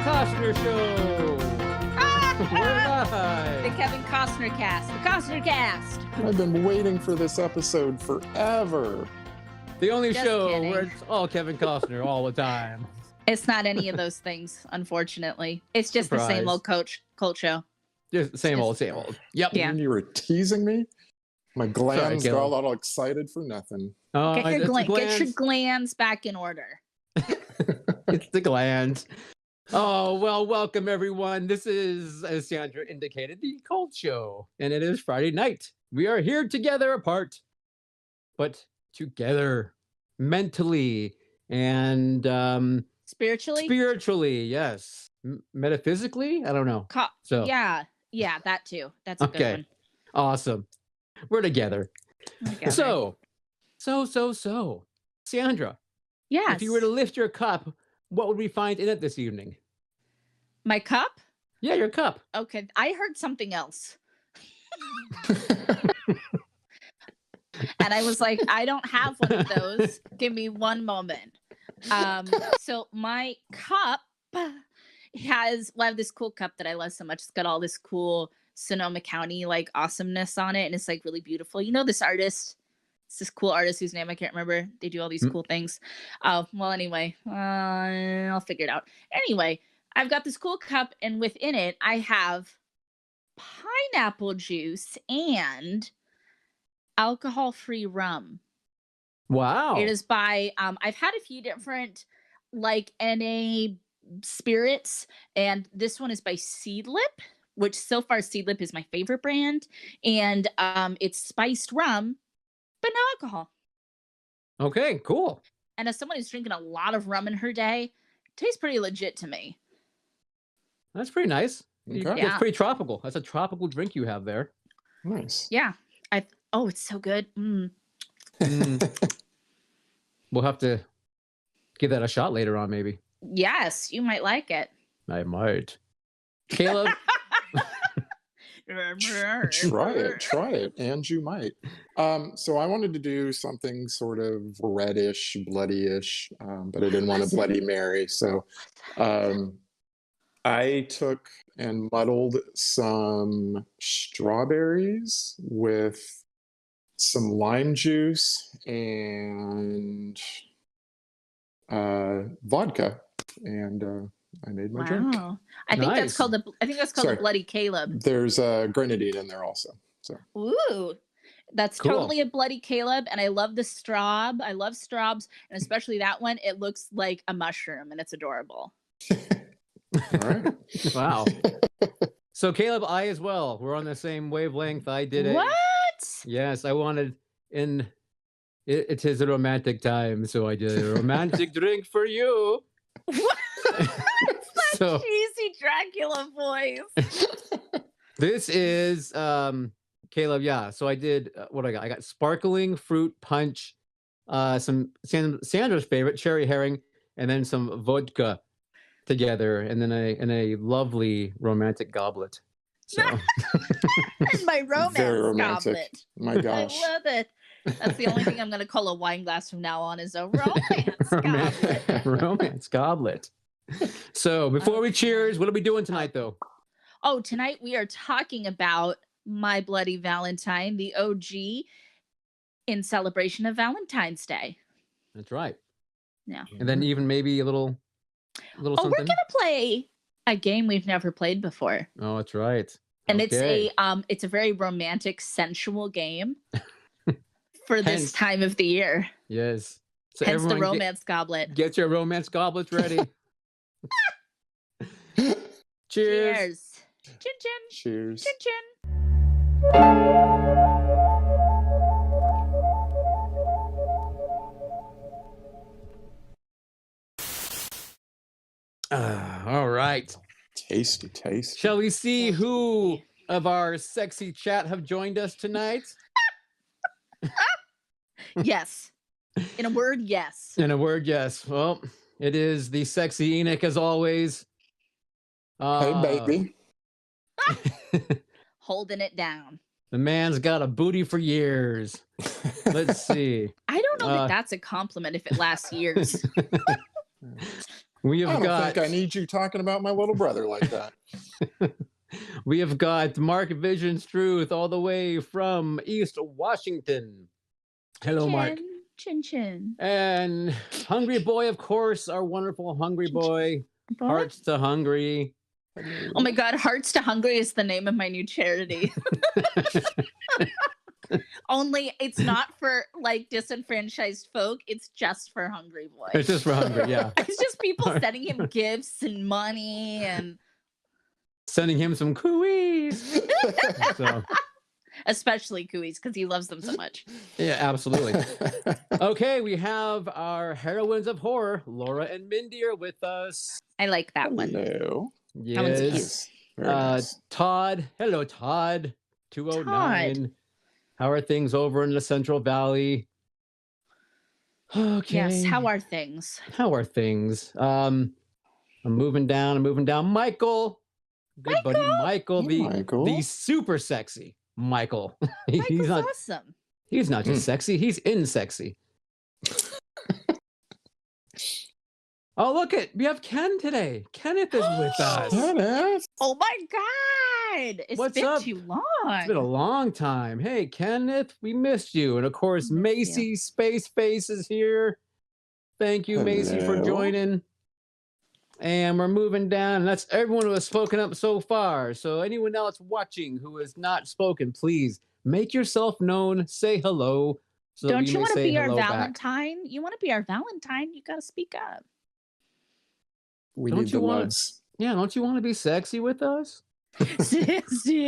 Costner Show. We're live. The Kevin Costner cast. The Costner cast. I've been waiting for this episode forever. The only Just show kidding. where it's all Kevin Costner all the time. It's not any of those things, unfortunately. It's just the same old cult show. Just same old. Yep. Yeah. And you were teasing me? My glands got Caleb. all excited for nothing. Oh, Get it's the get your glands back in order. It's the glands. Oh, well, welcome everyone. This is, as Sandra indicated, the Cult Show. And it is Friday night. We are here together apart, but together mentally and Spiritually? yes. Metaphysically? I don't know. So Yeah, that too. That's a good one. Awesome. We're together. Together. So. Sandra, yes. if you were to lift your cup, what would we find in it this evening? My cup? Yeah, your cup. Okay, I heard something else. And I was like, I don't have one of those. Give me one moment. So my cup has, I have this cool cup that I love so much. It's got all this cool Sonoma County like awesomeness on it, and it's like really beautiful. You know this artist? It's this cool artist whose name I can't remember. They do all these cool things. Oh, well, anyway, I'll figure it out. Anyway, I've got this cool cup, and within it, I have pineapple juice and alcohol-free rum. Wow. It is by, I've had a few different like NA spirits, and this one is by Seedlip, which so far Seedlip is my favorite brand. And it's spiced rum, but no alcohol. Okay, cool. And as someone who's drinking a lot of rum in her day, it tastes pretty legit to me. That's pretty nice. Okay. Yeah. That's pretty tropical. That's a tropical drink you have there. Nice. Yeah. Oh, it's so good. We'll have to give that a shot later on, maybe. Yes, you might like it. I might. Caleb? Try it, and you might. So I wanted to do something sort of reddish, bloody-ish, but I didn't want a Bloody Mary. So I took and muddled some strawberries with some lime juice and vodka, and I made my drink. Wow. I think that's called the Bloody Caleb. There's grenadine in there also. So Ooh, that's Cool. totally a Bloody Caleb, and I love the straub. I love straubs, and especially that one. It looks like a mushroom, and it's adorable. all right. Wow. So Caleb, I as well. We're on the same wavelength. I did it. What? Yes, I wanted it is a romantic time, so I did a romantic drink for you. What? That's So- cheesy Dracula voice. This is Caleb, yeah. So I did what I got. I got sparkling fruit punch, some Sandra's favorite cherry herring, and then some vodka together, and then a lovely romantic goblet. So And my romance Very romantic. goblet. My gosh. I love it. That's the only thing I'm going to call a wine glass from now on is a romance goblet. romance goblet. So before we cheers, what are we doing tonight though? Oh, tonight we are talking about My Bloody Valentine, the OG, in celebration of Valentine's Day. That's right. Yeah. And then even maybe a little Oh, we're something. gonna play a game we've never played before, Oh, that's right. and Okay. it's a very romantic, sensual game for this Hence- time of the year. Yes. So Hence the everyone romance goblet. get your romance goblets ready. Cheers. Cheers. Chin chin. Cheers. Chin chin. All right. Tasty. Shall we see who of our sexy chat have joined us tonight? Yes. In a word, yes. In a word, yes. Well, it is the sexy Enoch as always. Hey, baby. Holding it down. The man's got a booty for years. Let's see. I don't know that that's a compliment if it lasts years. We have I don't got. think I need you talking about my little brother like that. We have got Mark Vision Struth all the way from East Washington. Hello, Mark. Chin chin. And Hungry Boy, of course, our wonderful Hungry Boy. Boy? Hearts to Hungry. Oh my God, Hearts to Hungry is the name of my new charity. Only it's not for like disenfranchised folk. It's just for Hungry Boy. It's just for Hungry, yeah. It's just people sending him gifts and money and sending him some cooies. So, especially cooies because he loves them so much. yeah, absolutely. Okay, we have our heroines of horror, Laura and Mindy, are with us. I like that one. Hello. Yes. Very nice. Todd. Hello, Todd. 209. Todd. How are things over in the Central Valley? Okay. Yes, how are things? How are things? I'm moving down. Michael. Good buddy Michael. The super sexy Michael. Michael's awesome. He's not just sexy, he's in sexy. Oh, look it. We have Ken today. Kenneth is with us. Kenneth. Oh my God. What's been up? too long. It's been a long time. Hey, Kenneth, we missed you. And of course, Macy Space Face is here. Thank you, Macy, for joining. And we're moving down. And that's everyone who has spoken up so far. So anyone else watching who has not spoken, please make yourself known. Say hello. So Don't you want to be our Valentine? You want to be our Valentine? You got to speak up. We need the loves. Yeah, don't you want to be sexy with us? Sexy?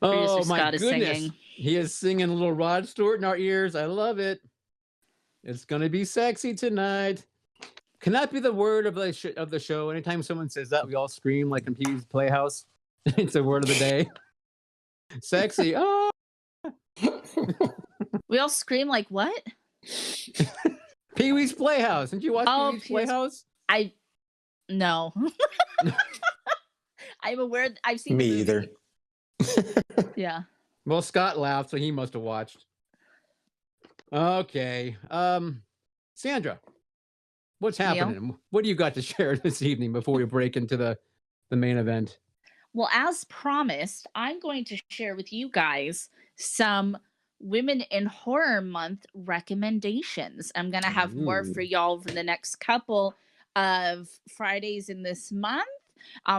Oh my Scott is goodness. singing. He is singing a little Rod Stewart in our ears. I love it. It's going to be sexy tonight. Can that be the word of the show? Anytime someone says that, we all scream like in Pee-wee's Playhouse. It's the word of the day. Sexy. Oh. We all scream like what? Pee-wee's Playhouse. Didn't you watch Pee-wee's Playhouse? No. I'm aware. I've seen me either. Yeah. Well, Scott laughed, so he must have watched. Okay. Sandra, what's happening? Neil? What do you got to share this evening before we break into the main event? Well, as promised, I'm going to share with you guys some Women in Horror Month recommendations. I'm going to have more for y'all for the next couple of Fridays in this month,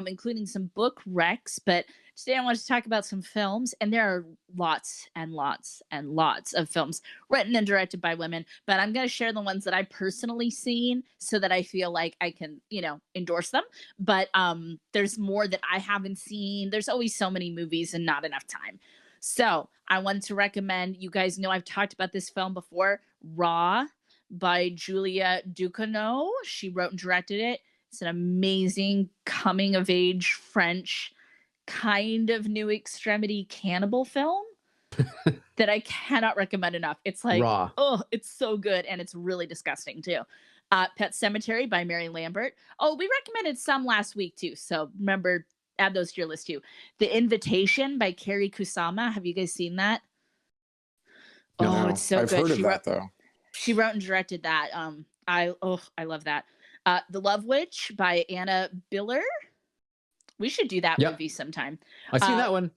including some book recs. But today I want to talk about some films, and there are lots and lots and lots of films written and directed by women, but I'm going to share the ones that I personally seen so that I feel like I can, endorse them. But there's more that I haven't seen. There's always so many movies and not enough time. So I wanted to recommend, you guys know I've talked about this film before, Raw by Julia Ducournau. She wrote and directed it. It's an amazing coming-of-age French kind of new extremity cannibal film that I cannot recommend enough. It's like, Raw. Oh, it's so good, and it's really disgusting too. Pet Sematary by Mary Lambert. Oh, we recommended some last week too, so remember, add those to your list too. The Invitation by Kerry Kusama. Have you guys seen that? No, it's so I've good. heard of that though. She wrote and directed that. I love that. The Love Witch by Anna Biller. We should do that movie sometime. I've seen that one.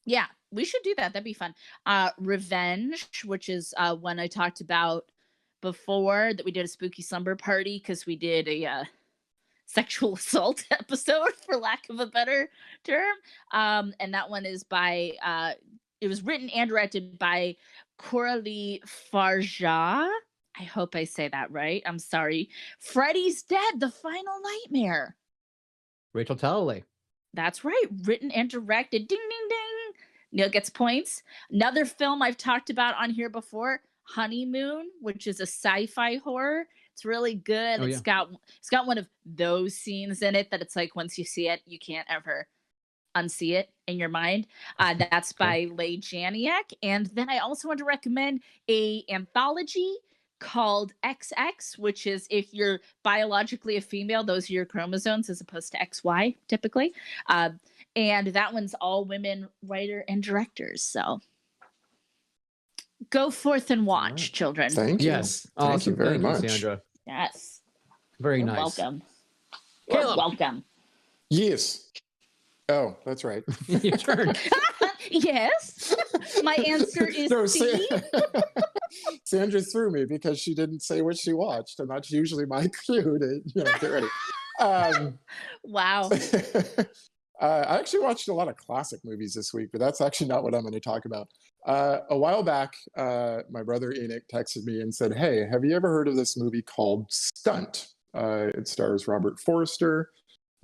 Yeah, we should do that. That'd be fun. Revenge, which is one I talked about before, that we did a spooky slumber party because we did a sexual assault episode, for lack of a better term. And that one is by, it was written and directed by Coralie Farja. I hope I say that right. I'm sorry. Freddy's Dead, The Final Nightmare. Rachel Talalay. That's right. Written and directed. Ding, ding, ding. Neil gets points. Another film I've talked about on here before, Honeymoon, which is a sci-fi horror. It's really good. It's got one of those scenes in it that it's like once you see it, you can't ever unsee it in your mind. That's by Leigh Janiak. And then I also want to recommend a anthology called XX, which is if you're biologically a female, those are your chromosomes as opposed to XY typically. And that one's all women writer and directors. So Go forth and watch, All right. children. Thank you. Yes. Thank Awesome. you very much. Sandra. Yes. Very You're nice. welcome. You're Caleb. welcome. Yes. Oh, that's right. Your turn. Yes. My answer is No, C. Sandra threw me because she didn't say what she watched, and that's usually my cue to get ready. Wow. I actually watched a lot of classic movies this week, but that's actually not what I'm going to talk about. A while back, my brother Enoch texted me and said, "Hey, have you ever heard of this movie called Stunt? It stars Robert Forster."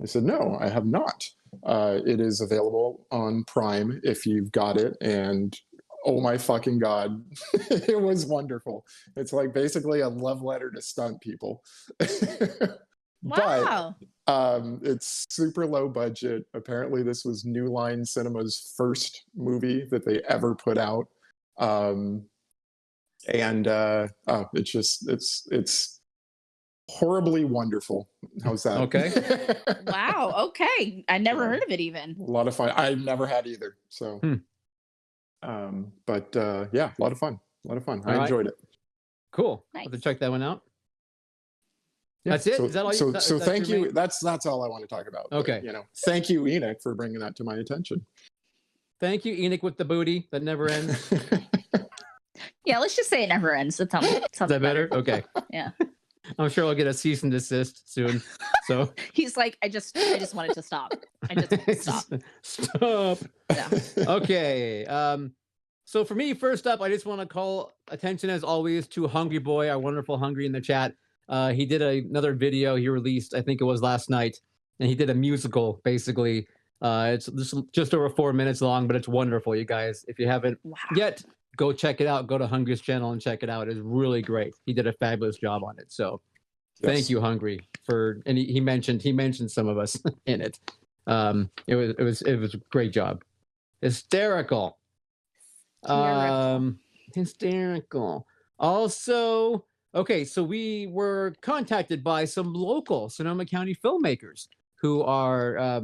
I said, "No, I have not. It is available on Prime if you've got it." And oh my fucking God, it was wonderful. It's like basically a love letter to stunt people. Wow. But it's super low budget. Apparently, this was New Line Cinema's first movie that they ever put out. It's horribly wonderful. How's that? Okay. Wow. Okay. I never heard of it even. A lot of fun. I never had either. So, yeah, a lot of fun. A lot of fun. I enjoyed it. Cool. Nice. I'll have to check that one out. Yeah. That's it. So, Is that all you? so thank you. That's all I want to talk about. Okay. But, thank you, Enoch, for bringing that to my attention. Thank you, Enoch, with the booty that never ends. Yeah, let's just say it never ends. That sounds Is that better? Okay. Yeah. I'm sure I'll get a cease and desist soon. So He's like, I just wanted to stop. I just stop. Stop. Yeah. Okay. So for me, first up, I just want to call attention, as always, to Hungry Boy, our wonderful Hungry in the chat. He did another video he released, I think it was last night, and he did a musical, basically. It's just over 4 minutes long, but it's wonderful, you guys. If you haven't yet, go check it out. Go to Hungry's channel and check it out. It's really great. He did a fabulous job on it. So thank you, Hungry, and he mentioned some of us in it. It was a great job. Hysterical. Hysterical. Also, okay, so we were contacted by some local Sonoma County filmmakers who are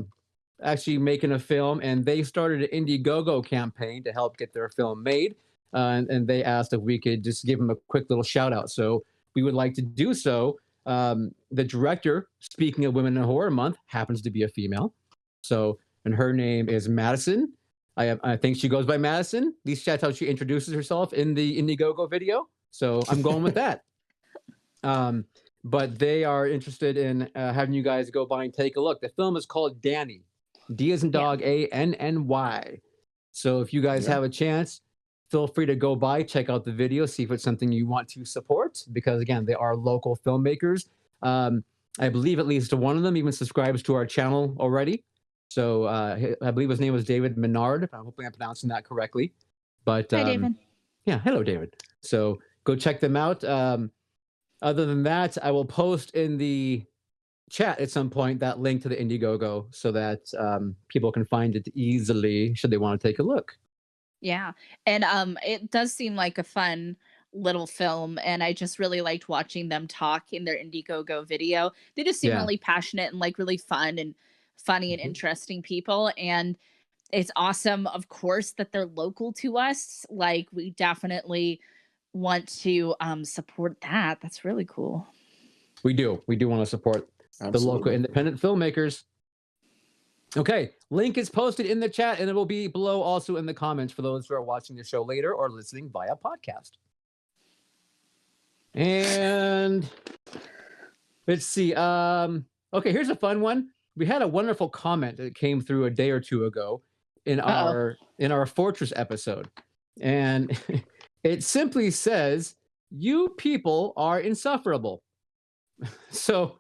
actually making a film, and they started an Indiegogo campaign to help get their film made. And they asked if we could just give them a quick little shout out. So we would like to do so. The director, speaking of Women in Horror Month, happens to be a female. So, and her name is Madison. I think she goes by Madison. At least that's how she introduces herself in the Indiegogo video. So I'm going with that. But they are interested in having you guys go by and take a look. The film is called Danny. D as in dog, A-N-N-Y. So if you guys have a chance, feel free to go by, check out the video, see if it's something you want to support. Because again, they are local filmmakers. I believe at least one of them even subscribes to our channel already. So I believe his name was David Menard. Hopefully I'm pronouncing that correctly. But Hi, David. Yeah, hello, David. So go check them out. Other than that, I will post in the chat at some point that link to the Indiegogo so that people can find it easily should they want to take a look. Yeah. And it does seem like a fun little film, and I just really liked watching them talk in their Indiegogo video. They just seem really passionate and like really fun and funny and interesting people, and it's awesome, of course, that they're local to us. Like, we definitely want to support that. That's really cool. We do want to support the local independent filmmakers. Okay, link is posted in the chat, and it will be below also in the comments for those who are watching the show later or listening via podcast. And let's see. Okay, here's a fun one. We had a wonderful comment that came through a day or two ago in our Fortress episode, and it simply says, "You people are insufferable." So,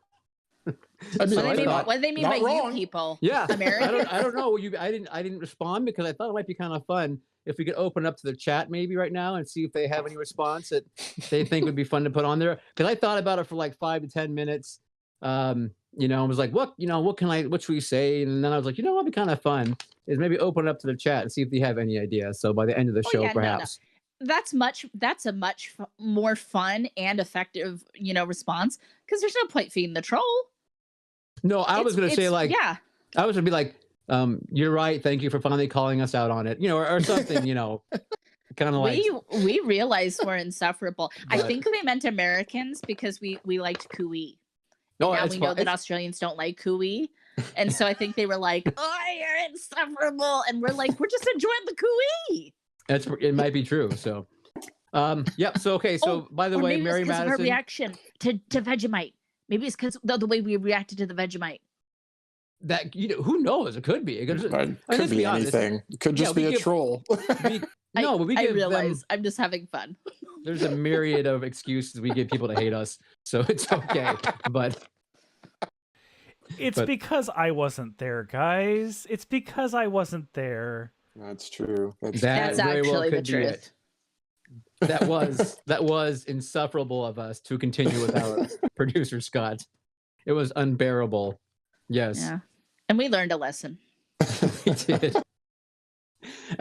what do they mean by wrong. you people? Yeah, Americans? I don't know. I didn't respond because I thought it might be kind of fun if we could open up to the chat maybe right now and see if they have any response that they think would be fun to put on there. Because I thought about it for like 5 to 10 minutes. I was like, what should we say? And then I was like, what'd be kind of fun is maybe open it up to the chat and see if they have any ideas. So by the end of the show, perhaps. No. That's a much more fun and effective, response, because there's no point feeding the troll. No, I was going to say like, yeah, I was going to be like, you're right. Thank you for finally calling us out on it, or something, kind of like we realized we're insufferable. I But- think they meant Americans because we liked cooey. no, Now it's we know fine. that Australians don't like cooey. And so I think they were like, "Oh, you're insufferable," and we're like, "We're just enjoying the cooey." It might be true. So, yep. So okay. So by the Or way, maybe Mary it's because of our Madison. reaction to Vegemite. Maybe it's because the way we reacted to the Vegemite. That who knows? It could be. It could, Could let's be honest. anything. It could just we be a give- troll. No, but we I give them. realize I'm just having fun. There's a myriad of excuses we give people to hate us, so it's okay. But It's because I wasn't there, guys. It's because I wasn't there. That's true. that That's very well actually the could be truth. it. That was insufferable of us to continue without producer Scott. It was unbearable. Yes, Yeah. And we learned a lesson. we did.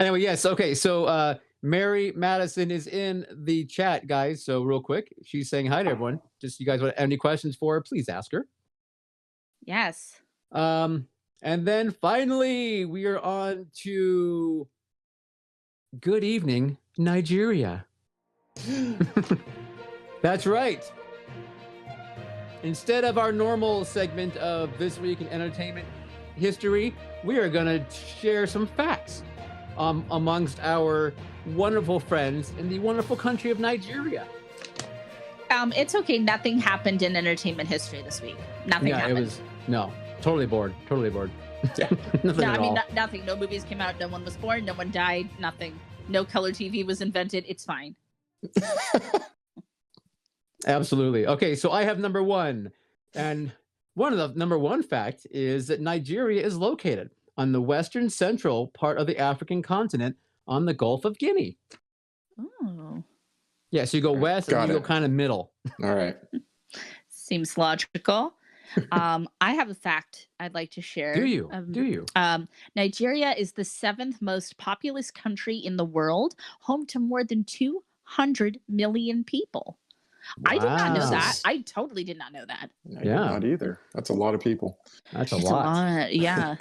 Anyway, yes. Okay, so Mary Madison is in the chat, guys. So real quick, she's saying hi to everyone. Just you guys want any questions for her? Please ask her. Yes. And then finally, we are on to Good Evening, Nigeria. That's right. Instead of our normal segment of This Week in Entertainment History, we are going to share some facts amongst our wonderful friends in the wonderful country of Nigeria. It's okay. Nothing happened in entertainment history this week. Nothing happened. Totally bored. Yeah. Nothing No, at I mean, all. nothing. No movies came out. No one was born. No one died. Nothing. No color TV was invented. It's fine. Absolutely. Okay, so I have number one. And one of the number one fact is that Nigeria is located on the western central part of the African continent on the Gulf of Guinea. Oh, Yeah, so you go west and Got you go it. kind of middle. All right. seems logical. I have a fact I'd like to share. Do you? Nigeria is the 7th most populous country in the world, home to more than 200 million people. I did not know Wow. that. I totally did not know that. I did Yeah. not either. That's a lot of people. That's a It's lot. Yeah.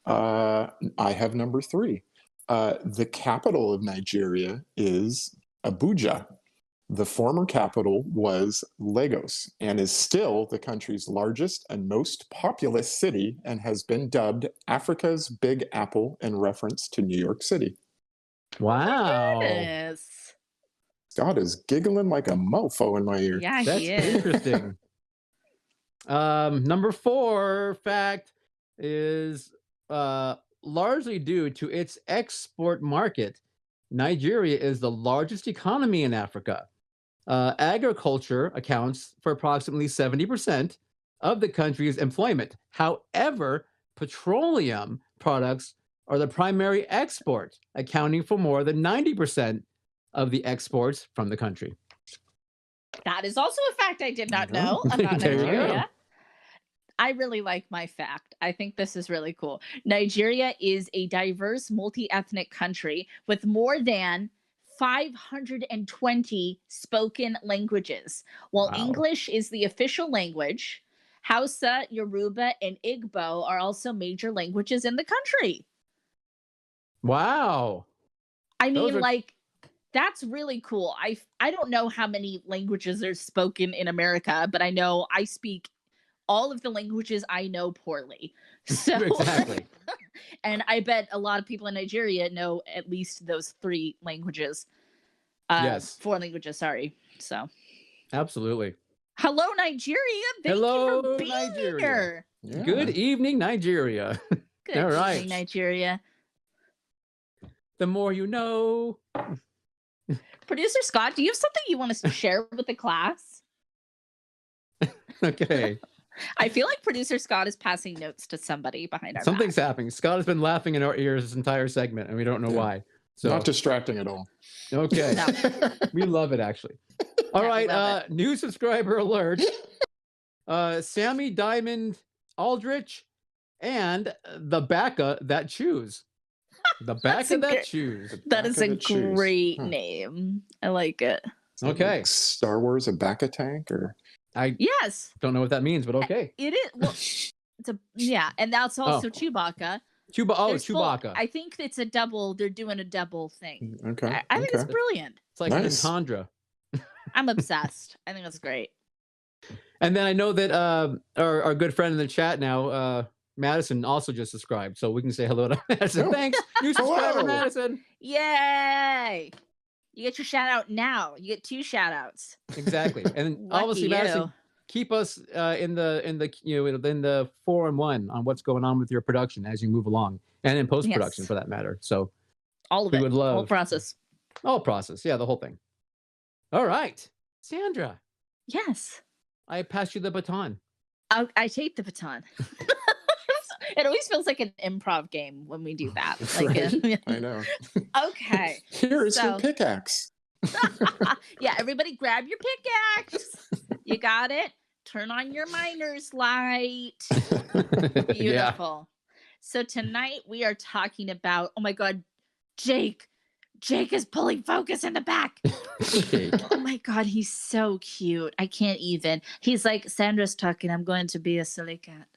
I have number 3. The capital of Nigeria is Abuja. The former capital was Lagos and is still the country's largest and most populous city and has been dubbed Africa's Big Apple in reference to New York City. Wow. Yes. God is giggling like a mofo in my ear. Yeah, That's he is. interesting. Number 4 fact is largely due to its export market. Nigeria is the largest economy in Africa. Agriculture accounts for approximately 70% of the country's employment. However, petroleum products are the primary export, accounting for more than 90% of the exports from the country. That is also a fact I did not There you know go. about There you go. Nigeria. I really like my fact. I think this is really cool. Nigeria is a diverse, multi-ethnic country with more than 520 spoken languages. While Wow. English is the official language, Hausa, Yoruba, and Igbo are also major languages in the country. Wow. I mean, Those are- like, that's really cool. I don't know how many languages are spoken in America, but I know I speak all of the languages I know poorly. So Exactly. and I bet a lot of people in Nigeria know at least those 3 languages. Yes. 4 languages, sorry. So Absolutely. hello, Nigeria. Thank you Hello, for being Nigeria. here. Yeah. Good evening, Nigeria. Good All evening, right. Nigeria. The more you know. Producer Scott, do you have something you want us to share with the class? Okay. I feel like producer Scott is passing notes to somebody behind our Something's back. happening. Scott has been laughing in our ears this entire segment, and we don't know Yeah. why. So Not distracting at all. okay. No. We love it actually. All Yeah, we right, love new subscriber alert. Sammy Diamond Aldrich and the Bacca that choose. The That's Bacca a that good- choose. That Back is of a the shoes. great Huh. name. I like it. Is that Okay. like Star Wars a back tank or I Yes, don't know what that means, but okay. it is. Well, it's a yeah, and that's also Oh. Chewbacca. There's full- Chewbacca. I think it's a double. They're doing a double thing. Okay. I think it's brilliant. It's like Nice. an entendre. I'm obsessed. I think that's great. And then I know that our good friend in the chat now, Madison, also just subscribed. So we can say hello to Madison. Oh. Thanks, new subscriber, Hello. Madison. Yay! You get your shout out now. You get 2 shout outs. Exactly. And Lucky obviously, Madison, you. keep us in the in the 4-1 on what's going on with your production as you move along, and in post production Yes. for that matter. So All of we it. would The whole love process. all process, yeah, the whole thing. All right, Sandra, Yes. I pass you the baton. I take the baton. It always feels like an improv game when we do that. Like, Right. I know. okay. Here's your So- pickaxe. Yeah, everybody grab your pickaxe. You got it. Turn on your miner's light. Yeah. Beautiful. So tonight we are talking about, oh my God, Jake. Jake is pulling focus in the back. Jake. Oh my God, he's so cute. I can't even. He's like, Sandra's talking. I'm going to be a silly cat.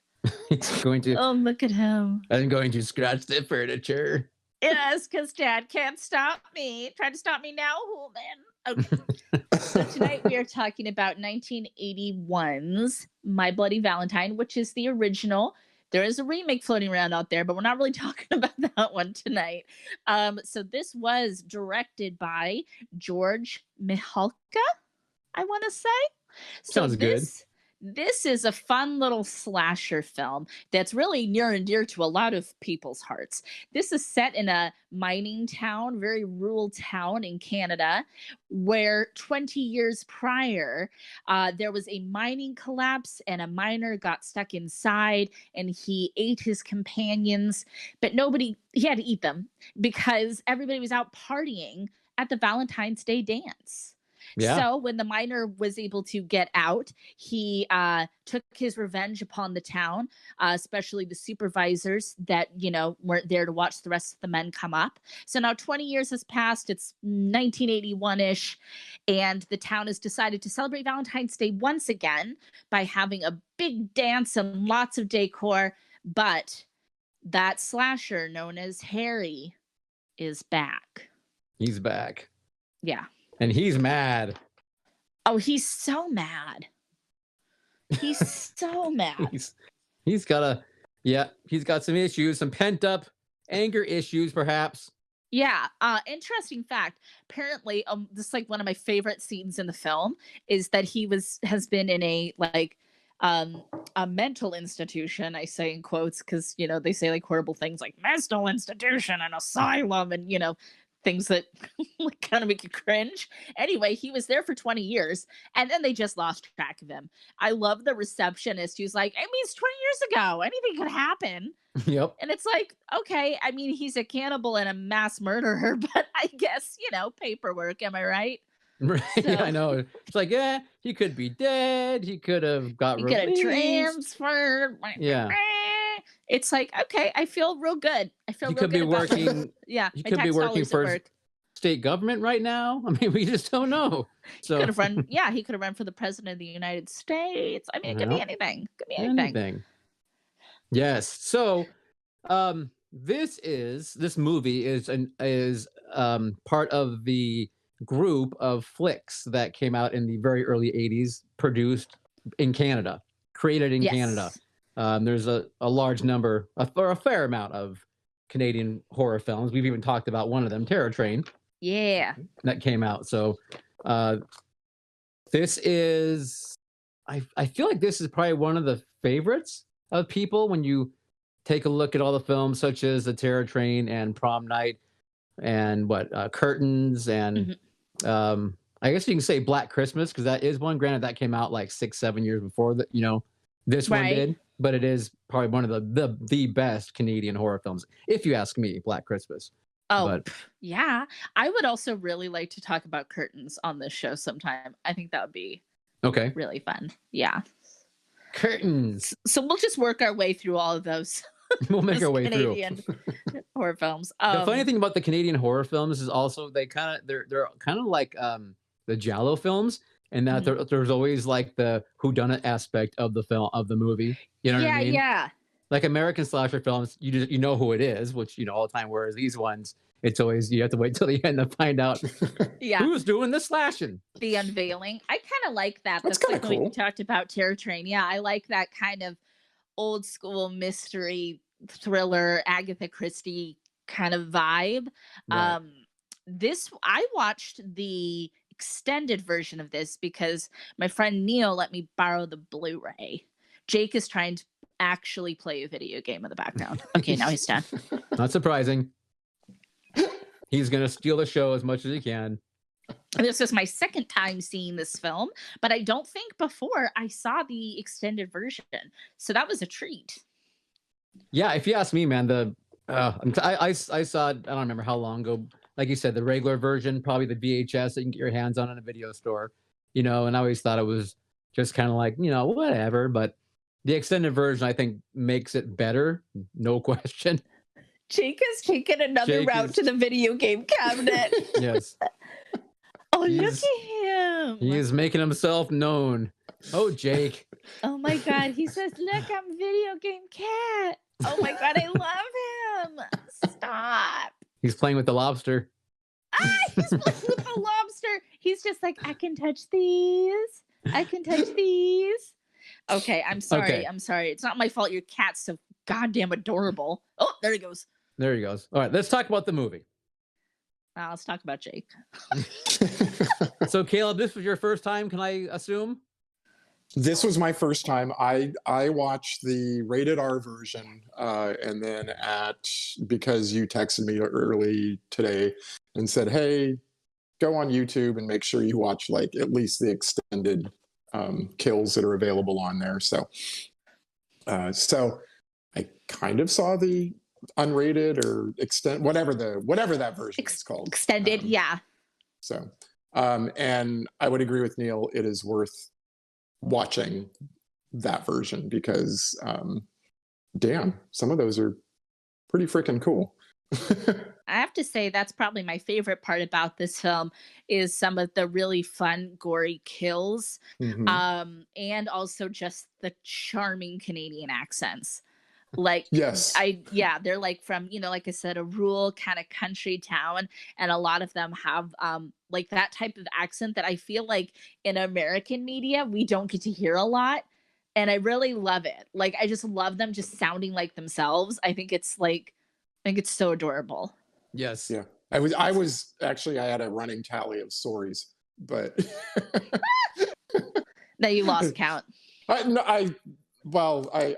He's going to. Oh, look at him. I'm going to scratch the furniture. Yes, because Dad can't stop me. Try to stop me now, Holman. Okay. So tonight we are talking about 1981's My Bloody Valentine, which is the original. There is a remake floating around out there, but we're not really talking about that one tonight. So this was directed by George Mihalka, I want to say. So Sounds good. This is a fun little slasher film that's really near and dear to a lot of people's hearts. This is set in a mining town, very rural town in Canada, where 20 years prior, there was a mining collapse and a miner got stuck inside and he ate his companions, but he had to eat them because everybody was out partying at the Valentine's Day dance. Yeah. So when the miner was able to get out, he took his revenge upon the town, especially the supervisors that, weren't there to watch the rest of the men come up. So now 20 years has passed. It's 1981-ish. And the town has decided to celebrate Valentine's Day once again by having a big dance and lots of decor. But that slasher known as Harry is back. He's back. Yeah. And he's mad. Oh, he's so mad. He's so mad. He's got some issues, some pent up anger issues, perhaps. Yeah. Interesting fact. Apparently, this is like one of my favorite scenes in the film is that he has been in a mental institution. I say in quotes because they say like horrible things like mental institution and asylum and things that kind of make you cringe. Anyway, he was there for 20 years and then they just lost track of him. I love the receptionist who's like, I mean, it's 20 years ago. Anything could happen. Yep. And it's like, okay, I mean, he's a cannibal and a mass murderer, but I guess, paperwork. Am I right? Right. So- Yeah, I know. It's like, yeah, he could be dead. He could have got He could have released. transferred. Yeah. It's like, okay, I feel real good. I feel He real could be good about working. yeah, He my could be tax working dollars at for work. state government right now. I mean, we just don't know. So Could have run. Yeah, he could have run for the president of the United States. I mean, it could be Yeah. anything. Could be anything. anything. Yes. So, this movie is part of the group of flicks that came out in the very early 80s, produced in Canada, created in Yes. Canada. There's a large number, or a fair amount of Canadian horror films. We've even talked about one of them, Terror Train, Yeah. that came out. So this is, I feel like this is probably one of the favorites of people when you take a look at all the films such as The Terror Train and Prom Night and Curtains and I guess you can say Black Christmas because that is one. Granted, that came out like 6-7 years before that, this one Right. did, but it is probably one of the best Canadian horror films, if you ask me. Black Christmas. Oh, But- yeah. I would also really like to talk about Curtains on this show sometime. I think that would be Okay. really fun. Yeah. Curtains. So we'll just work our way through all of those. We'll make those our way Canadian horror films. through. The funny thing about the Canadian horror films is also they're kind of like the Giallo films, and that there's always like the whodunit aspect of the film, of the movie. You know what I mean? Yeah. like American slasher films, you know who it is, which all the time. Whereas these ones, it's always you have to wait till the end to find out who's doing the slashing. The unveiling. I kind of like that. That's like kinda when cool. we talked about Terror Train. Yeah, I like that kind of old school mystery thriller, Agatha Christie kind of vibe. Right. I watched the extended version of this because my friend Neil let me borrow the Blu-ray. Jake is trying to actually play a video game in the background. Okay, now he's done. Not surprising. He's gonna steal the show as much as he can. This is my second time seeing this film, but I don't think before I saw the extended version. So that was a treat. Yeah, if you ask me, man, I saw it, I don't remember how long ago. Like you said, the regular version, probably the VHS that you can get your hands on in a video store. And I always thought it was just kind of like, whatever. But the extended version, I think, makes it better, no question. Jake has taken another route to the video game cabinet. Yes. Oh, look at him. He is making himself known. Oh, Jake. Oh my God. He says, look, I'm video game cat. Oh my God, I love him. Stop. He's playing with the lobster. He's playing with the lobster. He's just like, I can touch these. I can touch these. Okay, I'm sorry. Okay. I'm sorry. It's not my fault your cat's so goddamn adorable. Oh, there he goes. There he goes. All right, let's talk about the movie. Let's talk about Jake. So, Caleb, this was your first time, can I assume? This was my first time. I watched the rated R version, and then because you texted me early today and said, "Hey, go on YouTube and make sure you watch like at least the extended kills that are available on there." So I kind of saw the unrated or whatever that version is called. Extended, yeah. So, and I would agree with Neil. It is worth watching that version because damn, some of those are pretty freaking cool. I have to say that's probably my favorite part about this film is some of the really fun gory kills, and also just the charming Canadian accents. Like, yes, they're like from, like I said, a rural kind of country town, and a lot of them have like that type of accent that I feel like in American media we don't get to hear a lot, and I really love it. Like, I just love them just sounding like themselves. I think it's so adorable. Yes. Yeah. I was actually, I had a running tally of stories, but Now you lost count. I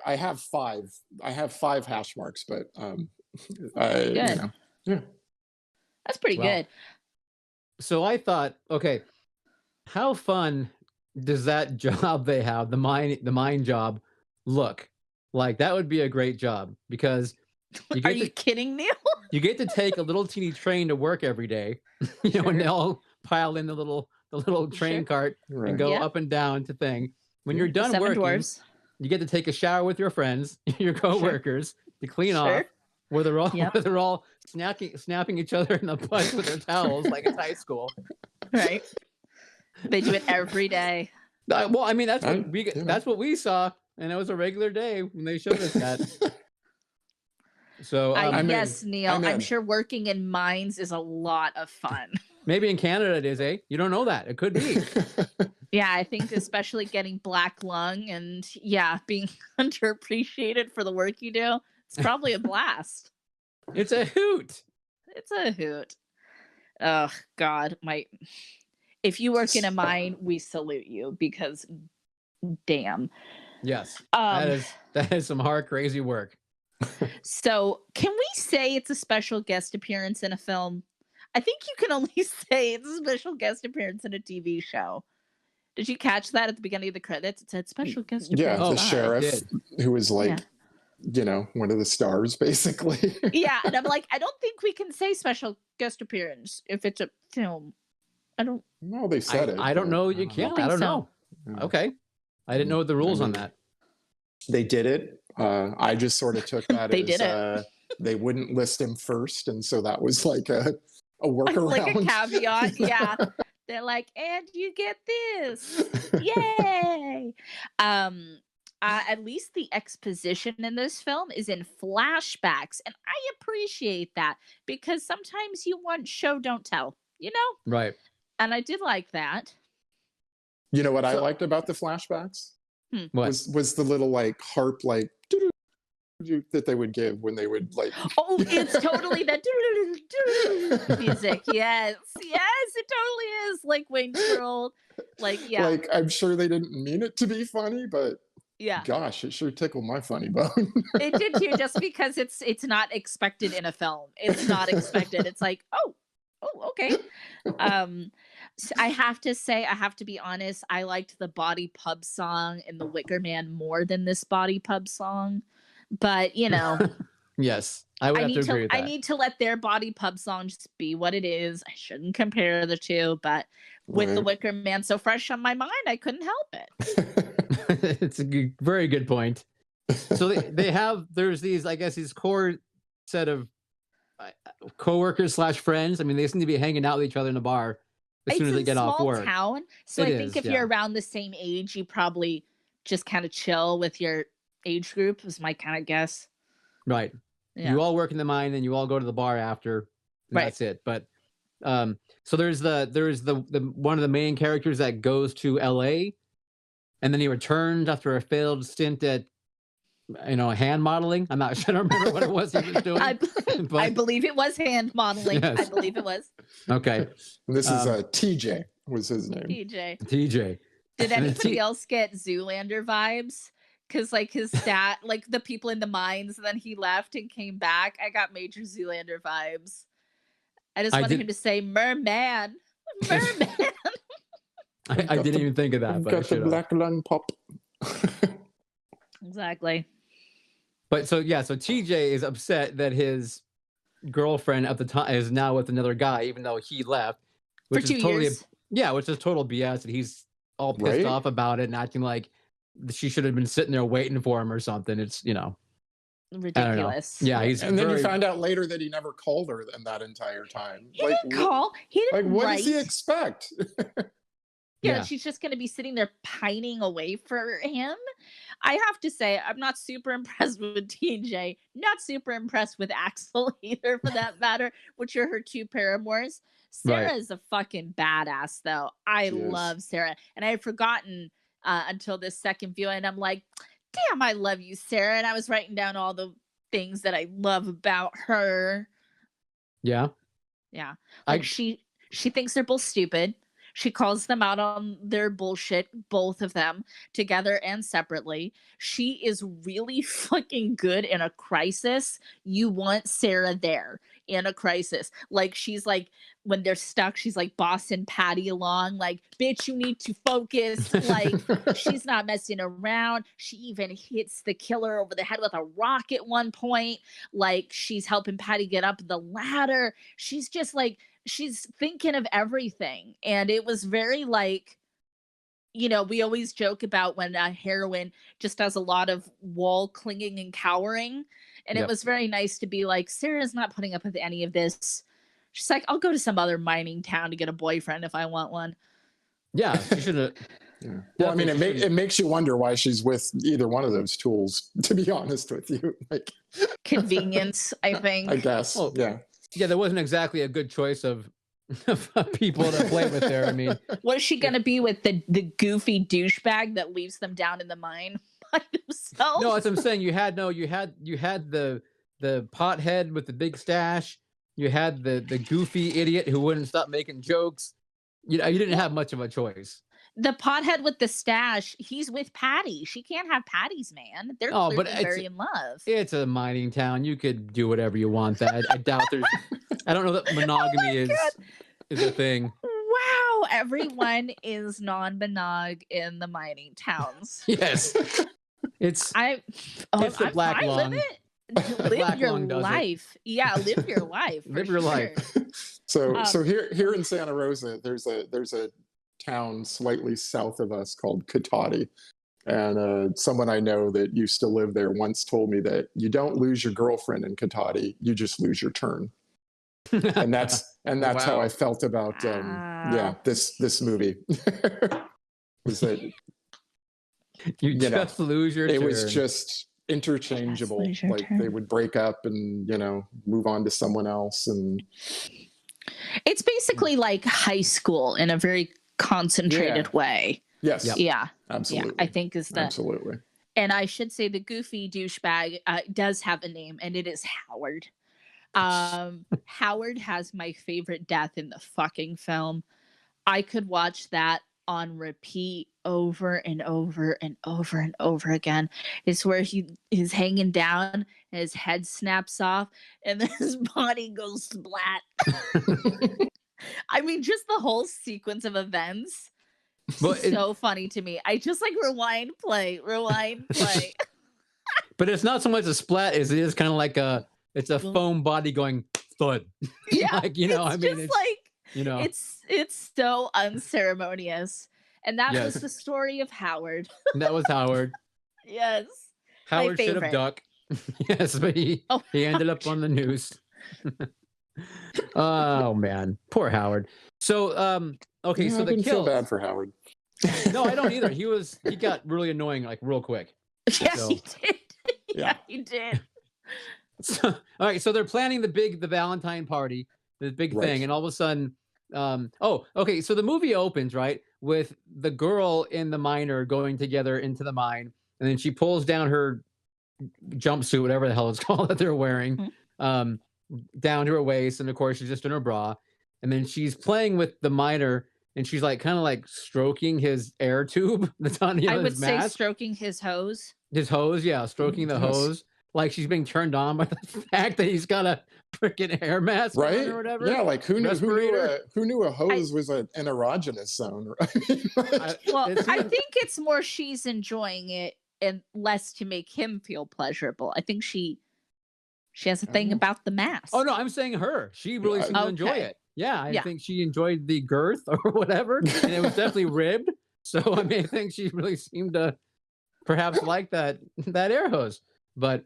have 5. I have 5 hash marks, but good. Yeah. That's pretty good. So I thought, okay, how fun does that job they have, the mine job, look? Like, that would be a great job because are you kidding, Neil? You get to take a little teeny train to work every day, and they all pile in the little train cart and go up and down to thing. When you're done working, dwarves. You get to take a shower with your friends, your coworkers, to clean off, where they're all snapping each other in the butt with their towels like it's high school. Right. They do it every day. Well, I mean, that's what we saw, and it was a regular day when they showed us that. So yes, Neil, I'm sure working in mines is a lot of fun. Maybe in Canada it is, eh? You don't know that. It could be. Yeah, I think especially getting black lung and being underappreciated for the work you do, it's probably a blast. It's a hoot. It's a hoot. Oh God, if you work in a mine, we salute you because damn. Yes. That is some hard, crazy work. So can we say it's a special guest appearance in a film? I think you can only say it's a special guest appearance in a TV show. Did you catch that at the beginning of the credits? It said special guest appearance. Yeah, the sheriff who was like, one of the stars, basically. Yeah, and I'm like, I don't think we can say special guest appearance if it's a film. I don't. No, they said it. I don't know. You can't. I don't know. Okay, I didn't know the rules on that. They did it. I just sort of took that they did it. They wouldn't list him first, and so that was like a workaround. Like a caveat, yeah. They're like, and you get this. Yay. at least the exposition in this film is in flashbacks, and I appreciate that because sometimes you want show don't tell, you know? Right. And I did like that. You know what I So- liked about the flashbacks? What? Was the little like harp like that they would give when they would like Oh, it's totally that music. Yes, yes, it totally is like Wayne's World. Like, yeah, like I'm sure they didn't mean it to be funny, but yeah. gosh, it sure tickled my funny bone. It did too, just because it's not expected in a film. It's not expected. It's like, oh, okay. I have to say, I have to be honest, I liked the Body Pub song in The Wicker Man more than this Body Pub song. But you know, Yes, I would have to agree with that. I need to let their Body Pub song just be what it is. I shouldn't compare the two, but with The Wicker Man so fresh on my mind, I couldn't help it. It's a very good point. So there's these, I guess, these core set of co-workers / friends. I mean, they seem to be hanging out with each other in the bar as soon as they get off work. Town, so It I think is, if yeah. you're around the same age, you probably just kind of chill with your age group. Was my kind of guess. Right. Yeah. You all work in the mine, and you all go to the bar after. And Right. That's it. But so there's the one of the main characters that goes to L.A. and then he returns after a failed stint at hand modeling. I'm not sure. I don't remember what it was he was doing. I believe it was hand modeling. Yes. I believe it was. Okay. This is TJ was his name. TJ. Did And then anybody else get Zoolander vibes? Because like his stat, like the people in the mines, and then he left and came back. I got major Zoolander vibes. I just wanted him to say merman. Merman. I didn't even think of that. But I Got the should've. black lung pop. Exactly. But so TJ is upset that his girlfriend at the time is now with another guy, even though he left, which For 2 is totally years. which is total BS. And he's all pissed off about it and acting like she should have been sitting there waiting for him or something. It's Ridiculous. Yeah, he's and then you find out later that he never called her in that entire time. He didn't call. He didn't what write. does he expect? Yeah, she's just going to be sitting there pining away for him. I have to say, I'm not super impressed with TJ. Not super impressed with Axel either, for that matter, which are her two paramours. Sarah is a fucking badass, though. I love Sarah. And I had forgotten until this second viewing. I'm like, damn, I love you, Sarah. And I was writing down all the things that I love about her. Yeah. Yeah. Like she thinks they're both stupid. She calls them out on their bullshit, both of them, together and separately. She is really fucking good in a crisis. You want Sarah there in a crisis. Like, she's like, when they're stuck, she's like bossing Patty along, like, bitch, you need to focus. Like, she's not messing around. She even hits the killer over the head with a rock at one point. Like, she's helping Patty get up the ladder. She's just like, she's thinking of everything. And it was very like, we always joke about when a heroine just does a lot of wall clinging and cowering. And it was very nice to be like, Sarah's not putting up with any of this. She's like, I'll go to some other mining town to get a boyfriend if I want one. Yeah, she should have. Yeah. Well, I mean, it makes you wonder why she's with either one of those tools, to be honest with you. Like, convenience, I think. I guess. Well, yeah. Yeah, there wasn't exactly a good choice of people to play with there. I mean, what is she gonna be with the goofy douchebag that leaves them down in the mine by themselves? No, that's what I'm saying. You had the pothead with the big stash. You had the goofy idiot who wouldn't stop making jokes. You didn't have much of a choice. The pothead with the stash, he's with Patty. She can't have Patty's man. They're clearly very in love. It's a mining town. You could do whatever you want. That I doubt there's. I don't know that monogamy is a thing. Wow, everyone is non-monog in the mining towns. Yes, it's the black lung. Live your life. Yeah, live your life. Live your life. So here in Santa Rosa, there's a town slightly south of us called Cotati, and someone I know that used to live there once told me that you don't lose your girlfriend in Cotati, you just lose your turn. And that's how I felt about this movie. Was that You You know, just lose your it turn. was just interchangeable. Just lose your Like they turn. would break up and, you know, move on to someone else. And It's basically like high school in a very concentrated way. yes, Yep. Yeah. absolutely. Yeah, I think is the Absolutely. and I should say the goofy douchebag does have a name, and it is Howard. Howard has my favorite death in the fucking film. I could watch that on repeat over and over and over and over again. It's where he is hanging down and his head snaps off and then his body goes splat. I mean, just the whole sequence of events. But So funny to me. I just like rewind, play. but it's not so much a splat as it is kind of like it's a foam body going thud. Yeah, like, you know, it's I mean, just it's like you know, it's so unceremonious. And that Yes. was the story of Howard. that was Howard. Yes. Howard should have favorite. ducked. Yes, but he ended up on the news. Oh man, poor Howard. So okay, Yeah, so I the didn't feel kills. bad for Howard. No, I don't either. He got really annoying like real quick. Yeah, So- he did. Yeah. He did. So, all right, so they're planning the Valentine party, the big Right. thing, and all of a sudden, okay, so the movie opens right with the girl and the miner going together into the mine, and then she pulls down her jumpsuit, whatever the hell it's called that they're wearing, down to her waist, and of course she's just in her bra, and then she's playing with the miner, and she's like kind of like stroking his air tube that's on I would his say mask. stroking his hose. His hose, yeah, stroking the Yes. hose, like she's being turned on by the fact that he's got a freaking hair mask Right? on or whatever. Yeah, like who Respirator. knew a hose was an erogenous zone, right? Well, It I seems- think it's more she's enjoying it and less to make him feel pleasurable. I think she has a thing Oh. about the mask. Oh no, I'm saying her. She really seemed to enjoy Okay. it. Yeah, I Yeah. think she enjoyed the girth or whatever, and it was definitely ribbed. So I mean, I think she really seemed to perhaps like that air hose. But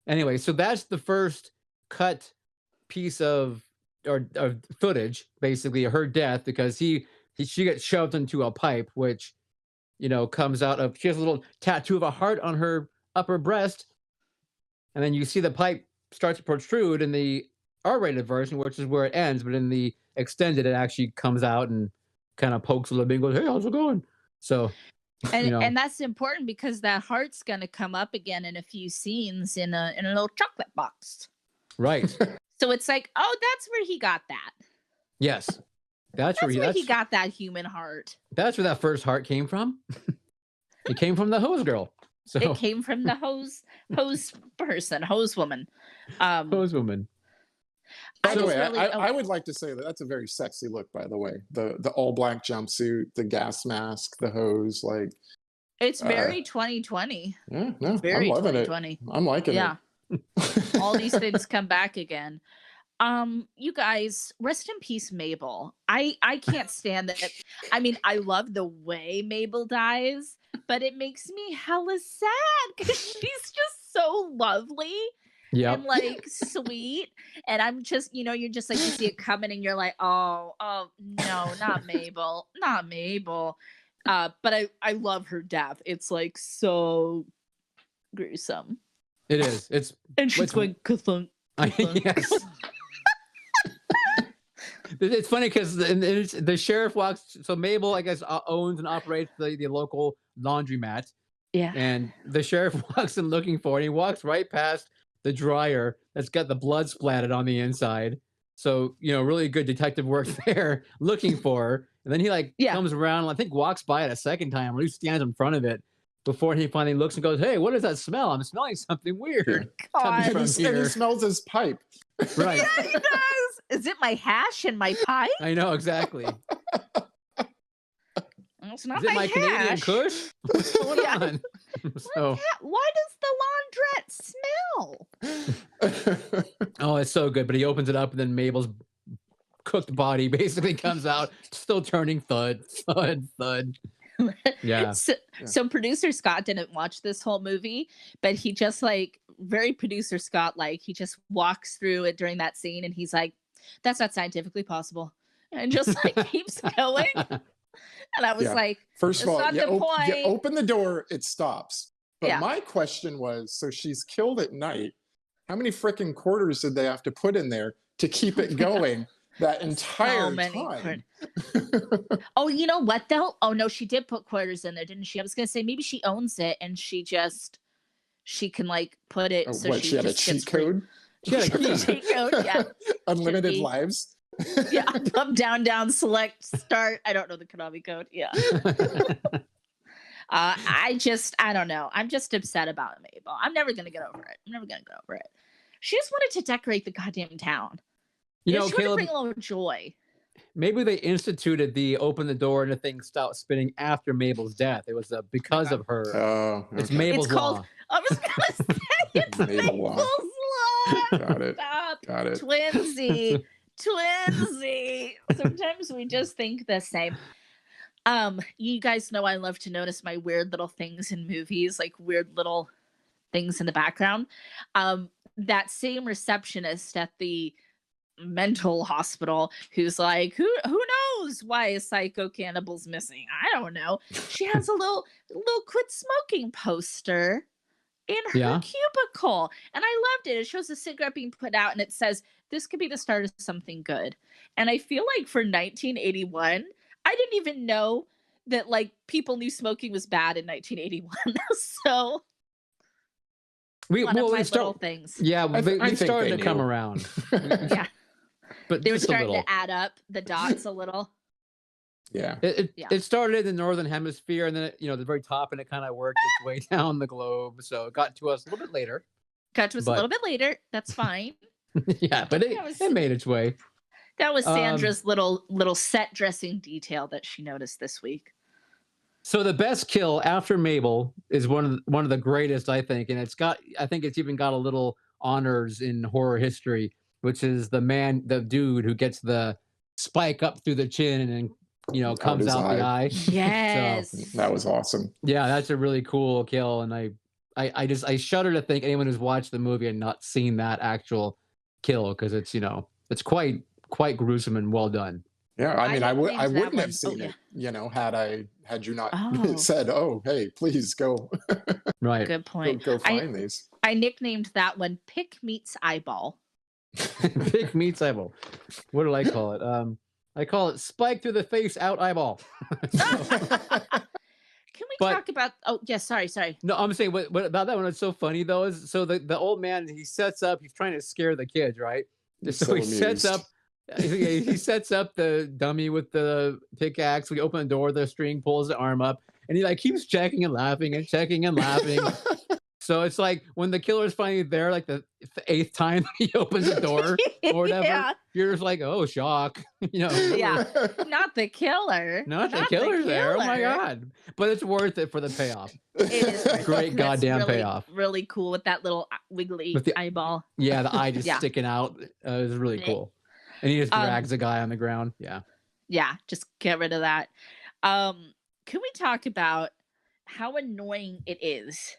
anyway, so that's the first cut piece of footage, basically her death, because she gets shoved into a pipe, which comes out of, she has a little tattoo of a heart on her upper breast, and then you see the pipe start to protrude in the R-rated version, which is where it ends, but in the extended it actually comes out and kind of pokes a little bit and goes, hey, how's it going? So and that's important because that heart's gonna come up again in a few scenes in a little chocolate box. right. So it's like, oh, that's where he got that. Yes. That's That's where where he got that human heart. That's where that first heart came from. It came from the hose girl. So It came from the hose woman. hose woman. By the just way, really- I would like to say that that's a very sexy look, by the way. The all black jumpsuit, the gas mask, the hose, like It's very 2020. yeah, no, Very I'm loving it. 2020. I'm liking Yeah. it. All these things come back again. You guys, rest in peace, Mabel. I can't stand that. I mean, I love the way Mabel dies, but it makes me hella sad because she's just so lovely Yep. and like sweet. And I'm just, you're just like, you see it coming and you're like, oh no, not Mabel, not Mabel. But I love her death. It's like so gruesome. It is. It's And she's What's- going, ka-thunk. yes. It's funny because the sheriff walks. So Mabel, I guess, owns and operates the local laundromat, Yeah. and the sheriff walks in looking for it. And he walks right past the dryer that's got the blood splattered on the inside. So really good detective work there, looking for her. And then he comes around and I think walks by it a second time, or he stands in front of it before he finally looks and goes, "Hey, what is that smell? I'm smelling something weird." coming God. from And he here. smells his pipe. Right. Yeah, he does. Is it my hash and my pie? I know exactly. It's not Is it my Canadian hash. Kush? What's going Yeah. on? So, Why does the laundrette smell? oh, it's so good. But he opens it up, and then Mabel's cooked body basically comes out, still turning thud, thud, thud. Yeah. So producer Scott didn't watch this whole movie, but he just very producer Scott he just walks through it during that scene and he's like, that's not scientifically possible. And just keeps going. And I was Yeah. like, First of that's all, not you, the point. you open the door, it stops. But Yeah. my question was, so she's killed at night. How many freaking quarters did they have to put in there to keep it going that entire time? Oh, you know what though? Oh no, she did put quarters in there, didn't she? I was gonna say maybe she owns it and she can like put it Oh, so what, she had a just gets cheat code? She had a key. cheat code, yeah. Unlimited be. lives? Yeah, up, down, down, select, start. I don't know the Konami code. Yeah. I don't know. I'm just upset about Mabel. I'm never gonna get over it. She just wanted to decorate the goddamn town. You know, she wanted to Caleb, bring a little joy. maybe they instituted the open the door and the thing stopped spinning after Mabel's death. It was because of her. Oh, It's okay. Mabel's It's called. law. I was gonna say it's Mabel Mabel's law. law. Got it. Stop. Got it. Twinsy. Sometimes we just think the same. You guys know I love to notice my weird little things in movies, like weird little things in the background. That same receptionist at the mental hospital who's like, who knows why a psycho cannibal's missing? I don't know. She has a little quit smoking poster in her cubicle, and I loved it. It shows a cigarette being put out, and it says, "This could be the start of something good." And I feel like for 1981, I didn't even know that like people knew smoking was bad in 1981. So little things. Yeah, I we think started they to come knew. around. Yeah, But they were just a starting little. to add up the dots a little. Yeah. It started in the northern hemisphere, and then the very top, and it kind of worked its way down the globe. So it got to us a little bit later. A little bit later. That's fine. Yeah, but it made its way. That was Sandra's little set dressing detail that she noticed this week. So the best kill after Mabel is one of the greatest, I think, and I think it's even got a little honors in horror history, which is the dude who gets the spike up through the chin and comes out the eye. Yes. So, that was awesome. Yeah, that's a really cool kill, and I shudder to think anyone who's watched the movie and not seen that actual kill, because it's it's quite gruesome and well done. Yeah, I mean, I wouldn't have seen it, had you not said, "Oh, hey, please go." Right. Good point. Go find these. I nicknamed that one "Pick Meets Eyeball." Pick meets eyeball. What do I call it? I call it spike through the face, out eyeball. Can we talk about? Oh, yeah. Sorry. No, I'm saying what about that one? It's so funny though. Is so the old man, he sets up. He's trying to scare the kids, right? So he sets up. He sets up the dummy with the pickaxe. We open the door. The string pulls the arm up, and he like keeps checking and laughing and checking and laughing. So it's like when the killer's finally there, like the 8th time he opens the door or whatever, you're just like, oh, shock. Yeah, not the killer. Not the killer's there. Oh my God. But it's worth it for the payoff. It is great goddamn payoff. Really cool with that little wiggly eyeball. Yeah, the eye just sticking out. It was really cool. And he just drags a guy on the ground. Yeah. Yeah, just get rid of that. Can we talk about how annoying it is?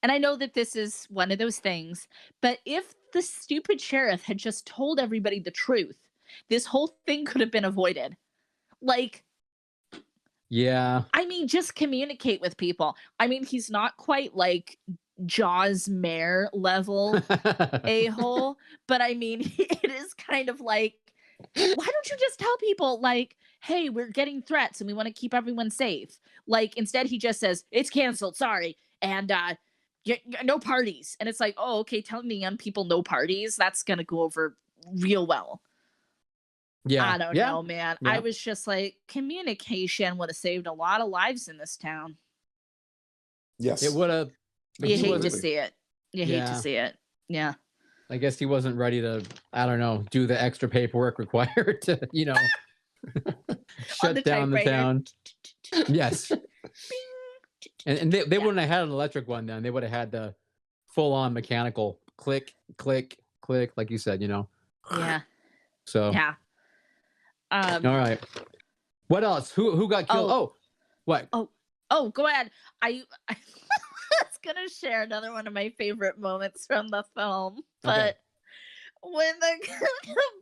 And I know that this is one of those things, but if the stupid sheriff had just told everybody the truth, this whole thing could have been avoided. Like, yeah. I mean, just communicate with people. I mean, he's not quite like Jaws mayor level a-hole, but I mean, it is kind of like, why don't you just tell people like, hey, we're getting threats and we want to keep everyone safe? Like, instead he just says, it's canceled, sorry. And, no parties. And it's like, oh, okay, telling the young people no parties, that's gonna go over real well. Yeah. I don't know, man. Yeah. I was just like, communication would have saved a lot of lives in this town. Yes. It would have. You hate to see it. Hate to see it. Yeah. I guess he wasn't ready to, I don't know, do the extra paperwork required to, shut down the town. Yes. And they wouldn't have had an electric one then. They would have had the full-on mechanical click, click, click, like you said, Yeah. So. Yeah. All right. What else? Who got killed? Oh, what? Oh, go ahead. I was gonna share another one of my favorite moments from the film, but when the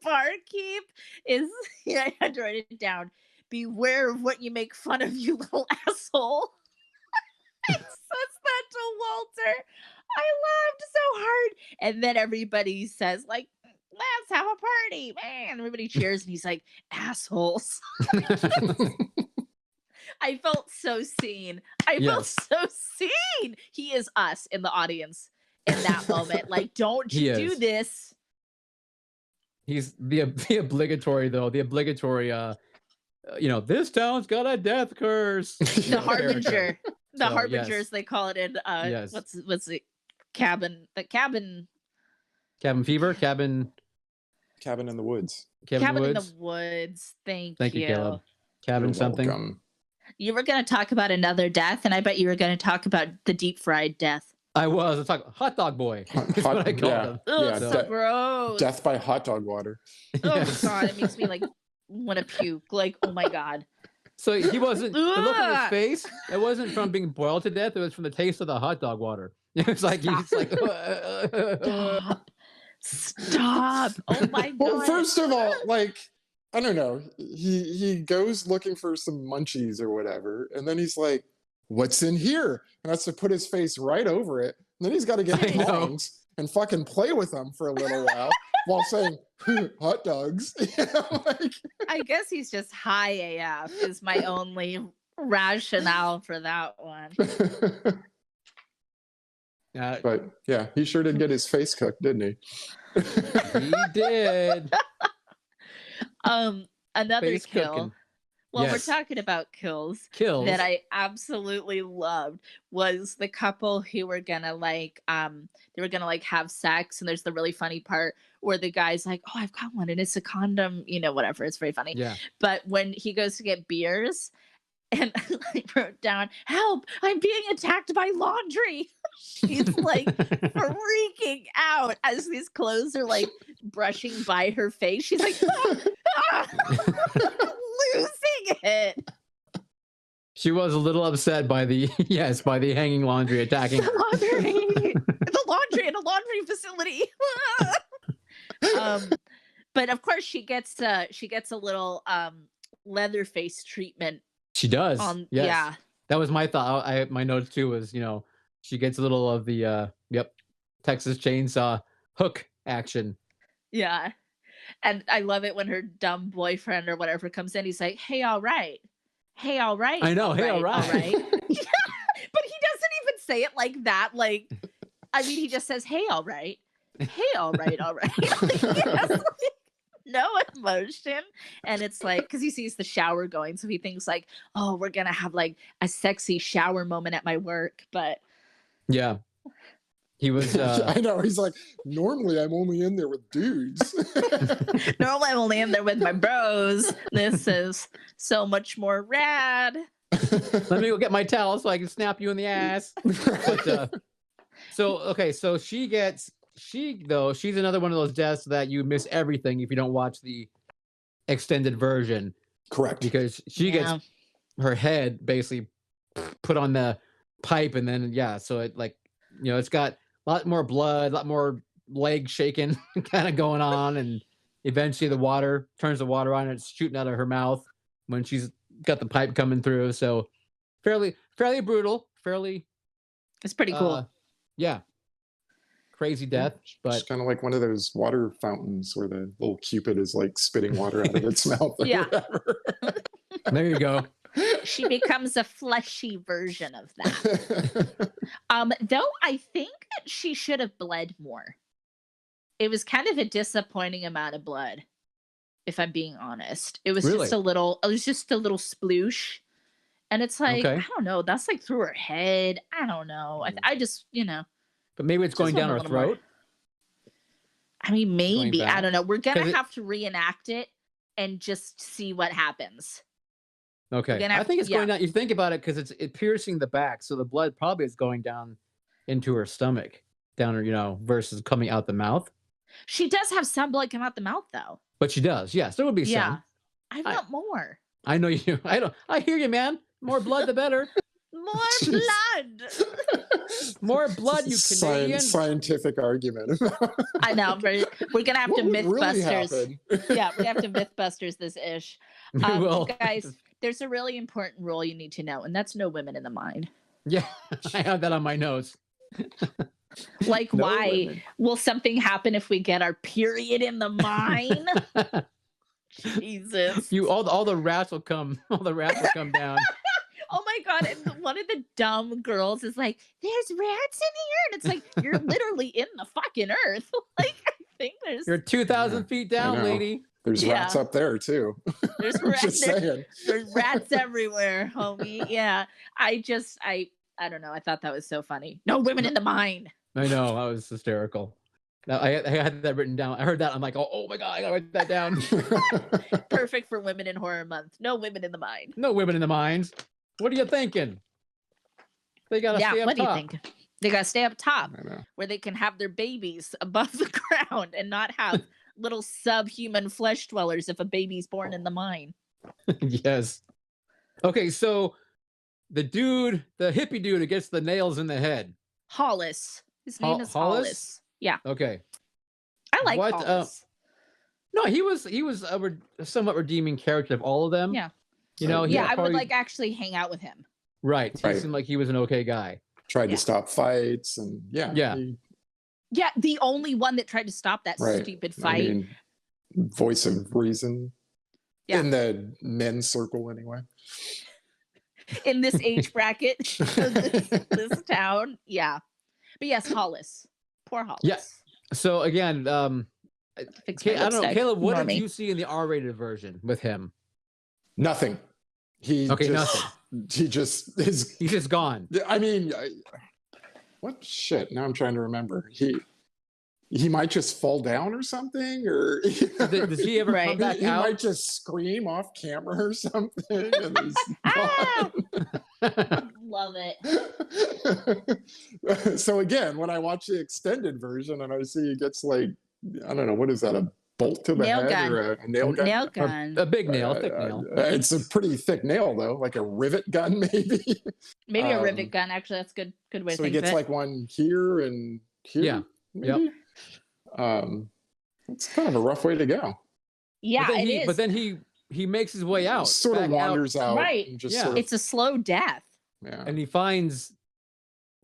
barkeep is, I had to write it down. beware of what you make fun of, you little asshole. He says that to Walter. I laughed so hard. And then everybody says, like, let's have a party, man. Everybody cheers, and he's like, assholes. I felt so seen. I felt so seen. He is us in the audience in that moment. Like, don't you do this. He's the obligatory, though. The obligatory, this town's got a death curse. The harbinger. The harbingers, they call it in what's the cabin? The cabin fever? Cabin in the woods. Cabin in the woods. Thank you, Caleb. Cabin something. Welcome. You were going to talk about another death, and I bet you were going to talk about the deep fried death. I was talking hot dog boy. That's what I called him. Oh, so gross. Death by hot dog water. Oh God, it makes me like want to puke. Like, oh my God. So he wasn't. The look on his face. It wasn't from being boiled to death. It was from the taste of the hot dog water. It was like he's like. Stop! Oh my God. Well, first of all, like, I don't know. He goes looking for some munchies or whatever, and then he's like, "What's in here?" And has to put his face right over it. And then he's got to get tongs and fucking play with them for a little while while saying hot dogs. Like... I guess he's just high AF is my only rationale for that one. But yeah, he sure did get his face cooked, didn't he? He did. Another Face kill. cooking. Well, we're talking about kills that I absolutely loved was the couple who were gonna like they were gonna like have sex, and there's the really funny part where the guy's like, "Oh, I've got one and it's a condom," whatever. It's very funny. Yeah. But when he goes to get beers, and I wrote down, "Help, I'm being attacked by laundry." She's like freaking out as these clothes are like brushing by her face. She's like, losing it. She was a little upset by the hanging laundry attacking her. The laundry in a laundry facility. But of course she gets a little Leatherface treatment. She does. Yes. Yeah. That was my thought. My notes too was, she gets a little of the Texas Chainsaw hook action. Yeah. And I love it when her dumb boyfriend or whatever comes in. He's like, "Hey, all right. Hey, all right." I know. All hey, right, all right. All right. But he doesn't even say it like that. Like, I mean, he just says, "Hey, all right. Hey, all right. All right." Like, yes, like, no emotion. And it's like, because he sees the shower going. So he thinks like, oh, we're going to have like a sexy shower moment at my work. But yeah. He was. I know. He's like, normally I'm only in there with dudes. Normally I'm only in there with my bros. This is so much more rad. Let me go get my towel so I can snap you in the ass. But, so she's another one of those deaths that you miss everything if you don't watch the extended version. Correct. Because she gets her head basically put on the pipe, and then so it it's got a lot more blood, a lot more leg shaking kind of going on, and eventually the water turns the water on, and it's shooting out of her mouth when she's got the pipe coming through. So fairly brutal, it's pretty cool. Crazy death, but it's kind of like one of those water fountains where the little Cupid is like spitting water out of its mouth. Yeah. There you go. She becomes a fleshy version of that. Though I think that she should have bled more. It was kind of a disappointing amount of blood, if I'm being honest. It was just a little sploosh. And it's like, I don't know, that's like through her head. I don't know. I just, But maybe it's going down her throat. More. I mean, maybe. I don't know. We're going to have to reenact it and just see what happens. Okay. I think it's going down. You think about it because it's piercing the back. So the blood probably is going down into her stomach, down her, versus coming out the mouth. She does have some blood come out the mouth, though. But she does. Yes, there would be some. I want more. I know you. I hear you, man. More blood, the better. More blood. More blood, you Canadian. Scientific argument. I know, but we're gonna have to What would really Mythbusters. happen? Yeah, we have to Mythbusters this ish. We will. Guys, there's a really important rule you need to know, and that's no women in the mine. Yeah, I have that on my notes. Like, No why women. will something happen if we get our period in the mine? Jesus. All the rats will come. All the rats will come down. Oh my God. And one of the dumb girls is like, there's rats in here. And it's like, you're literally in the fucking earth. Like, I think there's You're 2,000 feet I down, know. lady. There's Yeah. rats up there too. there's I'm rats. just saying. There's rats everywhere, homie. Yeah. I don't know. I thought that was so funny. No women in the mine. I know. I was hysterical. Now, I had that written down. I heard that. I'm like, oh my God, I gotta write that down. Perfect for Women in Horror Month. No women in the mine. No women in the mines. What are you thinking? They gotta stay up what do you top. think? They gotta stay up top I know. where they can have their babies above the ground and not have little subhuman flesh dwellers if a baby's born in the mine. Yes. Okay, so the hippie dude who gets the nails in the head. Hollis. His name is Hollis? Hollis. Yeah. Okay. I like What, Hollis. No, he was a somewhat redeeming character of all of them. Yeah. You know, he Yeah, was I would probably- like actually hang out with him. Right. He Right. seemed like he was an okay guy. Tried Yeah. to stop fights and yeah. Yeah. Yeah, the only one that tried to stop that Right. stupid I fight. mean, voice of reason. Yeah. In the men's circle anyway. In this age bracket, this town. Yeah. But yes, Hollis. Poor Hollis. Yeah. So again, Fix my I don't know, lipstick. Caleb, what Normie. did you see in the R-rated version with him? Nothing. He Okay, just, He just is. He's just gone. I mean, what shit? Now I'm trying to remember. He might just fall down or something, or Does he ever Right. come back he out? might just scream off camera or something. And he's Ah! gone. Love it. So again, when I watch the extended version and I see he gets like, I don't know, what is that, a bolt to the Nail head gun. or a nail gun? Nail gun. A big nail, thick nail. It's a pretty thick nail though, like a rivet gun maybe. Maybe a um, rivet gun. Actually, that's good. Good way to So he think gets of it. like one here and here. Yeah. Maybe? It's kind of a rough way to go. Yeah, but then it is. But then he makes his way out. Sort of back wanders out. Right. And just Yeah. sort of, It's a slow death. yeah. and he finds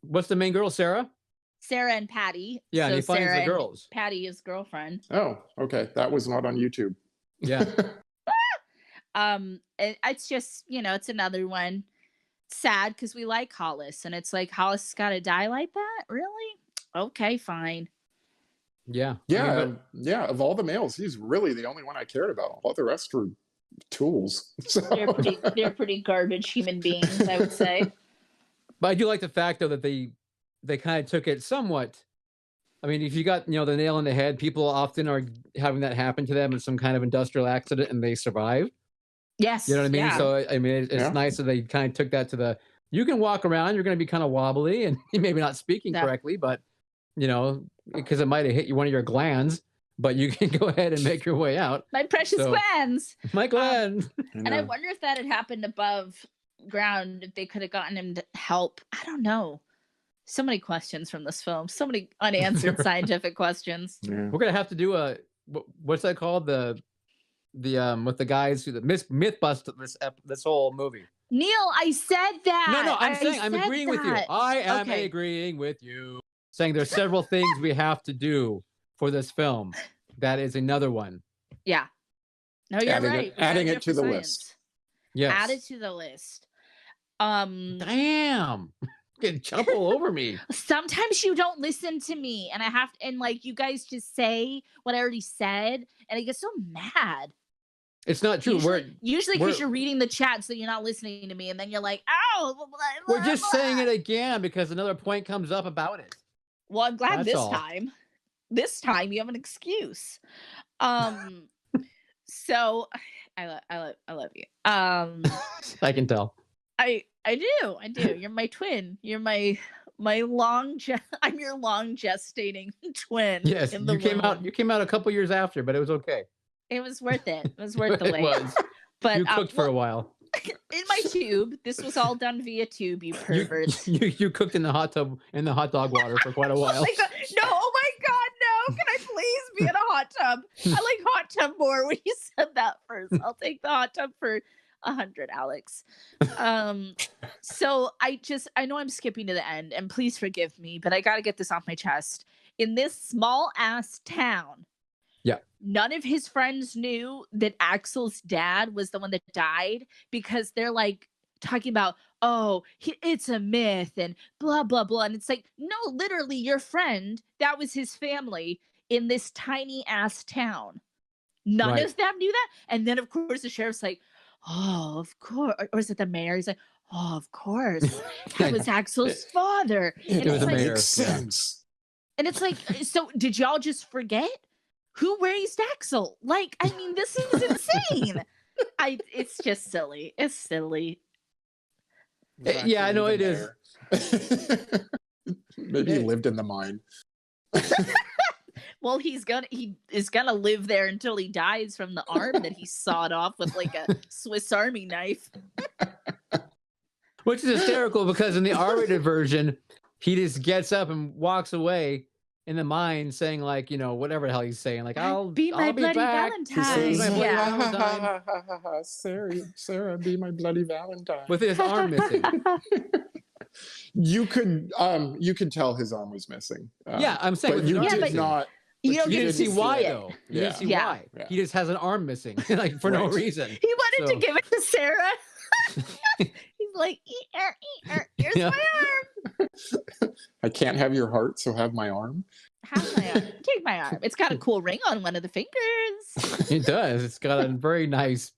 what's the main girl, Sarah? Sarah and Patty. Yeah, and So he finds Sarah the and girls. Patty, his girlfriend. Oh, okay. That was not on YouTube. Yeah. It's just, it's another one. Sad because we like Hollis, and it's like Hollis has got to die like that. Really? Okay, fine. Yeah. Yeah, I mean, yeah. Of all the males, he's really the only one I cared about. All the rest were tools. So. They're pretty garbage human beings, I would say. but I do like the fact though that they kind of took it somewhat. I mean, if you got the nail in the head, people often are having that happen to them in some kind of industrial accident and they survive. Yes. You know what I mean? Yeah. So I mean, it's Yeah. nice that they kind of took that to you can walk around, you're going to be kind of wobbly and maybe not speaking Yeah. correctly, but because it might have hit you one of your glands, but you can go ahead and make your way out. My precious So- glands. My gland. And I wonder if that had happened above ground, if they could have gotten him to help. I don't know. So many questions from this film. So many unanswered scientific questions. Yeah. We're gonna have to do what's that called? The with the guys who myth bust this whole movie. Neil, I said that. No, I'm saying I'm said agreeing with you. that. I am Okay. agreeing with you. Saying there's several things we have to do for this film. That is another one. Yeah. No, you're Adding it- right. We adding gotta it do to for the science. list. Yes. Add it to the list. Damn. Getting jump all over me. Sometimes you don't listen to me, and like you guys just say what I already said, and I get so mad. It's not true. Usually because we're- you're reading the chat, so you're not listening to me, and then you're like, "Oh, blah, blah, we're just blah." saying it again because another point comes up about it. Well, I'm glad That's this all. time. This time you have an excuse. So I love you. I can tell. I do. You're my twin. You're my I'm your long gestating twin. Yes, in the you came out. womb. You came out a couple years after, but it was okay. It was worth it. It was worth the It wait. was. But You cooked for a well, while. in my tube. This was all done via tube, you pervert. You cooked in the hot tub in the hot dog water for quite a while. Oh my god, no! Can I please be in a hot tub? I like hot tub more when you said that first. I'll take the hot tub for 100, Alex. So I know I'm skipping to the end, and please forgive me, but I got to get this off my chest. In this small ass town, yeah, none of his friends knew that Axel's dad was the one that died, because they're like talking about, oh, it's a myth and blah blah blah, and it's like, no, literally your friend, that was his family in this tiny ass town. None of them knew that. And then of course the sheriff's like, oh, of course. Or is it the mayor? He's like, oh, of course. That was Axel's father. It was like, makes makes sense. And it's like, so did y'all just forget who raised Axel? Like, I mean, this is insane. It's just silly. It's silly. Yeah, I know it is. Maybe he lived in the mine. Well, he is gonna live there until he dies from the arm that he sawed off with like a Swiss Army knife. Which is hysterical, because in the R-rated version, he just gets up and walks away in the mine saying, like, you know, whatever the hell he's saying, like, I'll be Bloody back. Valentine. Sarah, be my Bloody Valentine. With his arm missing. You could tell his arm was missing. Yeah, I'm saying, but you did not. You didn't see why, though. You didn't see why. Yeah. He just has an arm missing, like, for no reason. He wanted to give it to Sarah. He's like, here's my arm. I can't have your heart, so have my arm. Have my arm. Take my arm. It's got a cool ring on one of the fingers. It does. It's got a very nice,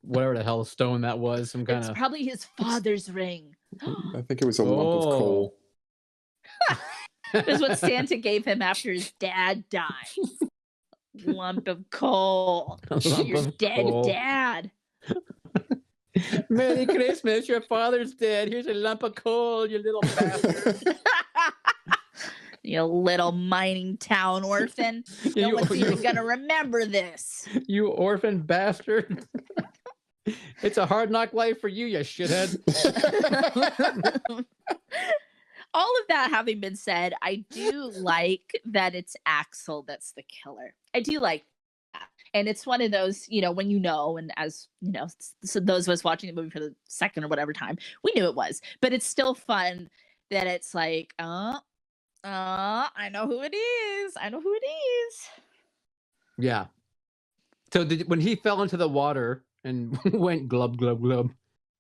whatever the hell stone that was. Some kind It's of. probably his father's ring. I think it was a lump of coal. That's what Santa gave him after his dad died. Lump of coal. Your dead dad. Merry Christmas, your father's dead. Here's a lump of coal, you little bastard. You little mining town orphan. No one's even gonna remember this. You orphan bastard. It's a hard knock life for you, you shithead. All of that having been said, I do like that it's Axel that's the killer. I do like that. And it's one of those, you know, when you know, and as, you know, so those of us watching the movie for the second or whatever time, we knew it was. But it's still fun that it's like, I know who it is. I know who it is. Yeah. So when he fell into the water and went glub, glub, glub,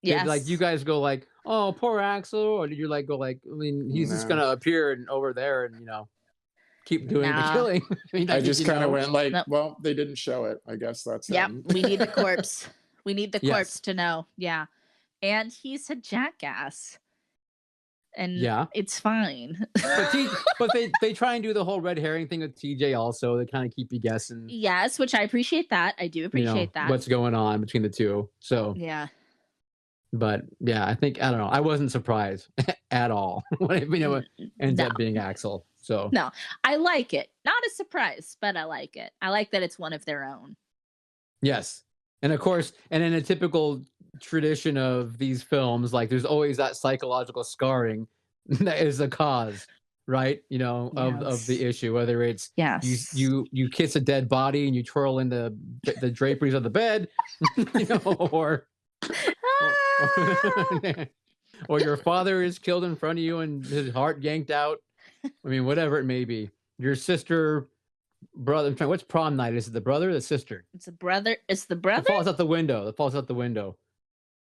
yes. Like you guys go like, oh, poor Axel, or did you like go like, I mean, he's just gonna appear and over there and, you know, keep doing the killing. I just kind of went like, well, they didn't show it. I guess that's we need the corpse. We need the corpse to know. Yeah. And he's a jackass. And it's fine. but they try and do the whole red herring thing with TJ also. They kind of keep you guessing. Yes, which I appreciate that. I do appreciate that. What's going on between the two. So yeah. But yeah, I don't know. I wasn't surprised at all when it ends up being Axel. So no, I like it. Not a surprise, but I like it. I like that it's one of their own. Yes. And of course, and in a typical tradition of these films, like there's always that psychological scarring that is the cause, right? You know, of the issue, whether it's you kiss a dead body and you twirl in the draperies of the bed, you know, or your father is killed in front of you and his heart yanked out. I mean, whatever it may be. Your sister, brother. I'm trying. What's prom night? Is it the brother or the sister? It's the brother. It's the brother. It falls out the window.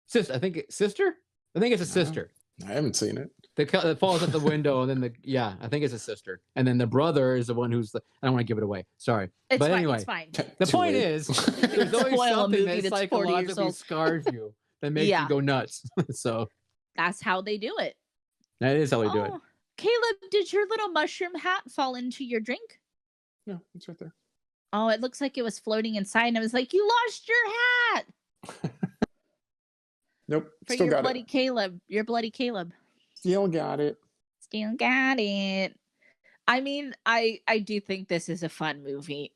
Sister. I think sister. I think it's a sister. I haven't seen it. It falls out the window, and then I think it's a sister, and then the brother is the one who's the. I don't want to give it away. Sorry, but fine, anyway, it's fine. The point is, there's always something that psychologically scars you that makes you go nuts. So that's how they do it. That is how they do it. Caleb, did your little mushroom hat fall into your drink? No, it's right there. Oh, it looks like it was floating inside, and I was like, "You lost your hat." Nope. For still your got bloody it. Caleb. Your bloody Caleb. Still got it. Still got it. I mean, I do think this is a fun movie.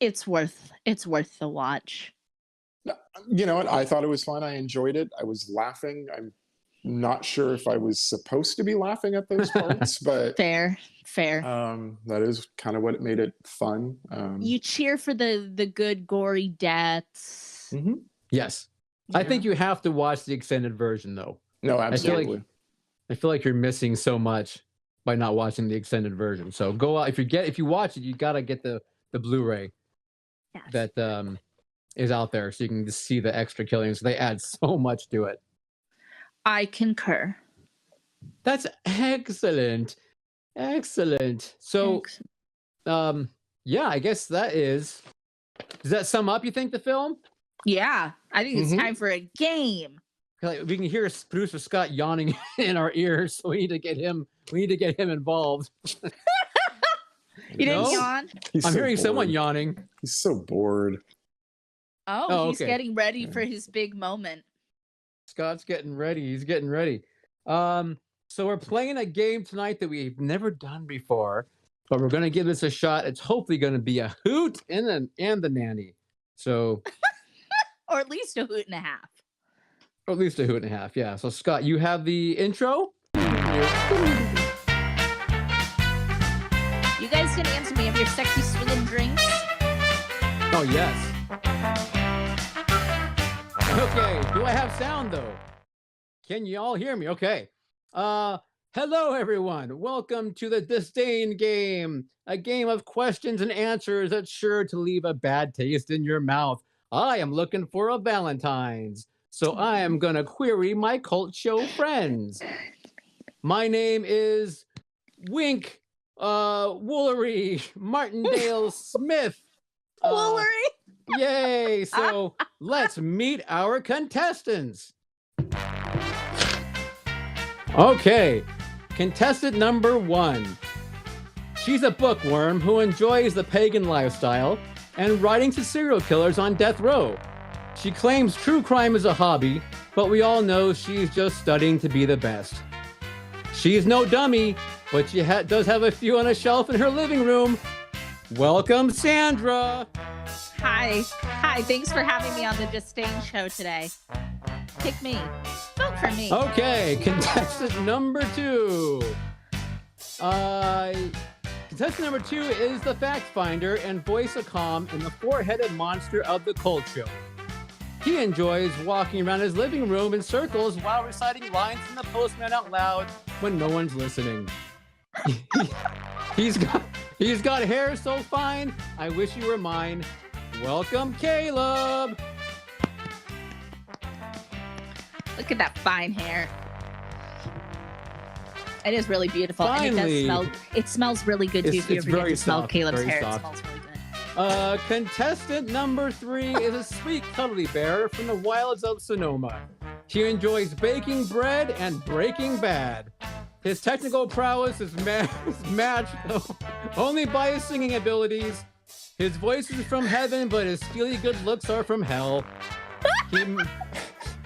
It's worth the watch. You know what? I thought it was fun. I enjoyed it. I was laughing. I'm not sure if I was supposed to be laughing at those parts, but Fair. that is kind of what made it fun. You cheer for the good gory deaths. Yes. I think you have to watch the extended version, though. No, absolutely. I feel like you're missing so much by not watching the extended version. So go out if you watch it, you gotta get the Blu-ray that is out there, so you can just see the extra killings. They add so much to it. I concur. That's excellent. So, yeah, I guess that is. Does that sum up? You think the film? Yeah, I think it's time for a game. Like, we can hear producer Scott yawning in our ears, so we need to get him involved. You didn't yawn? I'm hearing someone yawning. He's so bored. Oh, he's getting ready for his big moment. Scott's getting ready. He's getting ready. So we're playing a game tonight that we've never done before, but we're going to give this a shot. It's hopefully going to be a hoot and the nanny. So, or at least a hoot and a half. Or at least a hoot and a half, yeah. So Scott, you have the intro. You guys can answer me of your sexy swinging drinks. Oh yes. Okay. Do I have sound though? Can you all hear me? Okay. Hello everyone. Welcome to the Disdain Game, a game of questions and answers that's sure to leave a bad taste in your mouth. I am looking for a Valentine's, so I am gonna query my cult show friends. My name is Wink Woolery Martindale Smith. Woolery? Yay! So let's meet our contestants. Okay, contestant number 1. She's a bookworm who enjoys the pagan lifestyle and writing to serial killers on death row. She claims true crime is a hobby, but we all know she's just studying to be the best. She's no dummy, but she does have a few on a shelf in her living room. Welcome, Sandra. Hi. Thanks for having me on the Disdain show today. Pick me. Vote for me. Okay, contestant number 2. Contestant number 2 is the fact finder and voice of calm in the four-headed monster of the cult show. He enjoys walking around his living room in circles while reciting lines from the postman out loud when no one's listening. He's got hair so fine, I wish you were mine. Welcome, Caleb. Look at that fine hair. It is really beautiful. Finally. And it smells really good too. If you ever get to smell Caleb's hair, soft. It smells really good. Contestant number 3 is a sweet cuddly bear from the wilds of Sonoma. He enjoys baking bread and Breaking Bad. His technical prowess is matched only by his singing abilities. His voice is from heaven, but his steely good looks are from hell.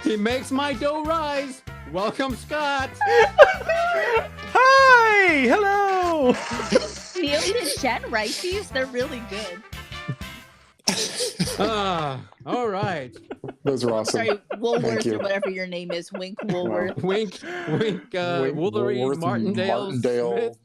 He makes my dough rise. Welcome, Scott. Hi, hello. Neely and Jen write these. They're really good. All right. Those are awesome. Sorry, Woolworth or whatever your name is. Wink Woolworth. Wink, Woolery Martindale Smith.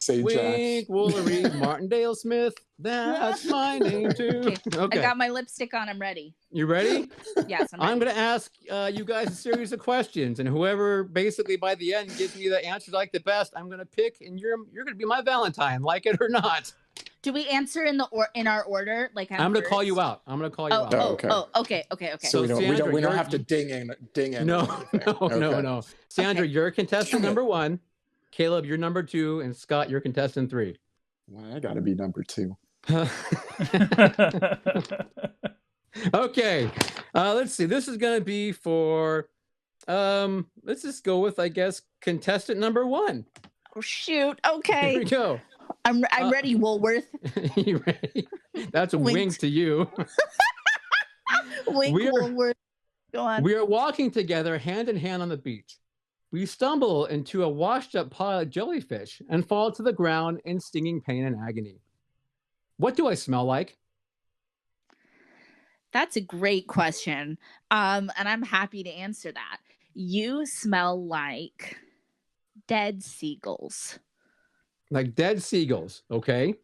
Wink, Woolery Martindale Smith. That's my name too. Okay. I got my lipstick on. I'm ready. You ready? Yes, I'm ready. I'm going to ask you guys a series of questions, and whoever basically by the end gives me the answers I like the best, I'm going to pick, and you're going to be my Valentine, like it or not. Do we answer in our order? Like I'm going to call you out. Okay. Okay. So we don't have to ding in. No. Sandra, you're contestant number 1. Caleb, you're number 2, and Scott, you're contestant 3. Well, I got to be number 2. Okay, let's see. This is going to be for, let's just go with, I guess, contestant number 1. Oh, shoot. Okay. Here we go. I'm ready, Woolworth. You ready? That's a wink to you. Wink, Woolworth. Go on. We are walking together hand in hand on the beach. We stumble into a washed-up pile of jellyfish and fall to the ground in stinging pain and agony. What do I smell like? That's a great question. And I'm happy to answer that. You smell like dead seagulls. Like dead seagulls. Okay.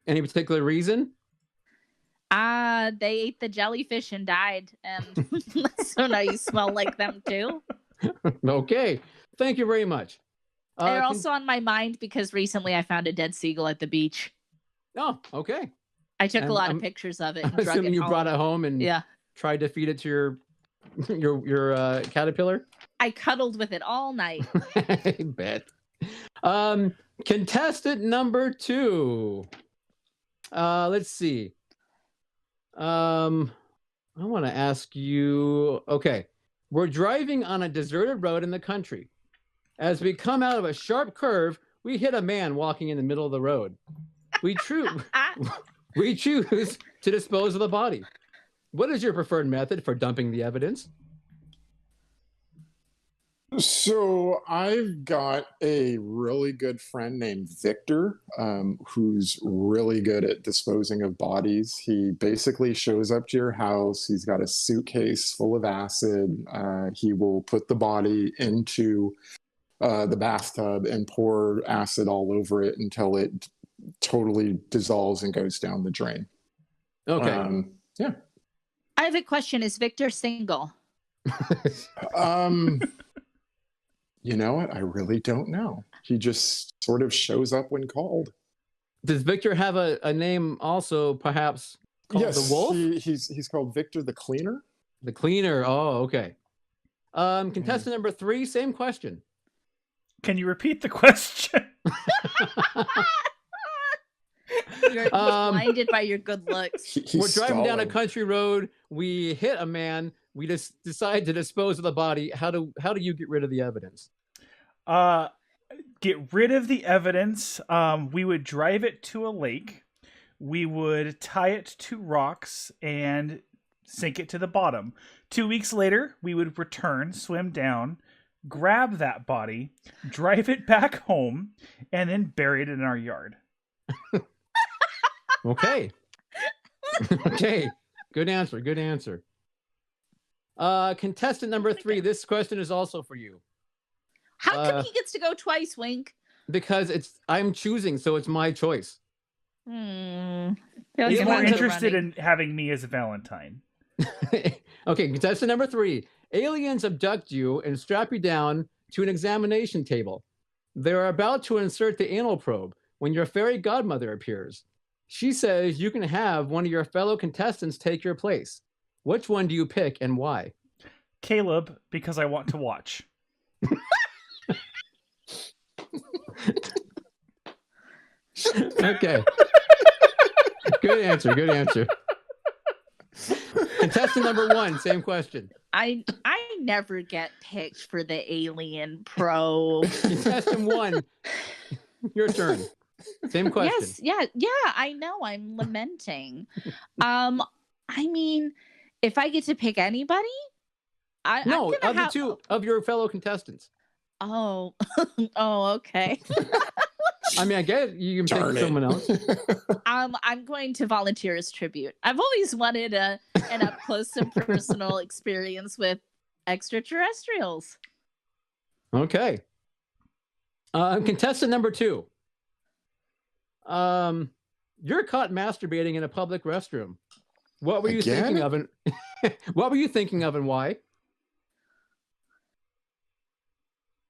Any particular reason? They ate the jellyfish and died, and so now you smell like them too. Okay. Thank you very much. They're also on my mind because recently I found a dead seagull at the beach. Oh, okay. I took a lot of pictures of it. And drug assuming it you home. brought it home and tried to feed it to your caterpillar. I cuddled with it all night. I bet. Contestant number 2. Let's see. I want to ask you. Okay, we're driving on a deserted road in the country. As we come out of a sharp curve, we hit a man walking in the middle of the road. We choose to dispose of the body. What is your preferred method for dumping the evidence? So I've got a really good friend named Victor, who's really good at disposing of bodies. He basically shows up to your house. He's got a suitcase full of acid. He will put the body into the bathtub and pour acid all over it until it totally dissolves and goes down the drain. Okay. Yeah. I have a question. Is Victor single? You know what? I really don't know. He just sort of shows up when called. Does Victor have a name also, perhaps called the Wolf? He's called Victor the Cleaner. The Cleaner. Oh, okay. Contestant number 3, same question. Can you repeat the question? You're blinded by your good looks. We're driving down a country road. We hit a man. We just decide to dispose of the body. How do you get rid of the evidence? Get rid of the evidence. We would drive it to a lake. We would tie it to rocks and sink it to the bottom. 2 weeks later, we would return, swim down, grab that body, drive it back home, and then bury it in our yard. Okay. Okay. Good answer. Good answer. Contestant number 3. This question is also for you. How come he gets to go twice, Wink? Because I'm choosing, so it's my choice. He's more interested in having me as a Valentine. Okay, contestant number 3. Aliens abduct you and strap you down to an examination table. They're about to insert the anal probe when your fairy godmother appears. She says you can have one of your fellow contestants take your place. Which one do you pick and why? Caleb, because I want to watch. Okay. Good answer. Good answer. Contestant number 1, same question. I never get picked for the alien probe. Contestant 1, your turn. Same question. Yes, yeah, I know. I'm lamenting. I mean, if I get to pick anybody, the 2 of your fellow contestants. Oh, okay. I mean, I guess you can pick someone else. I'm going to volunteer as tribute. I've always wanted an up close and personal experience with extraterrestrials. Okay. Contestant number 2. You're caught masturbating in a public restroom. What were you thinking of, and what were you thinking of, and why?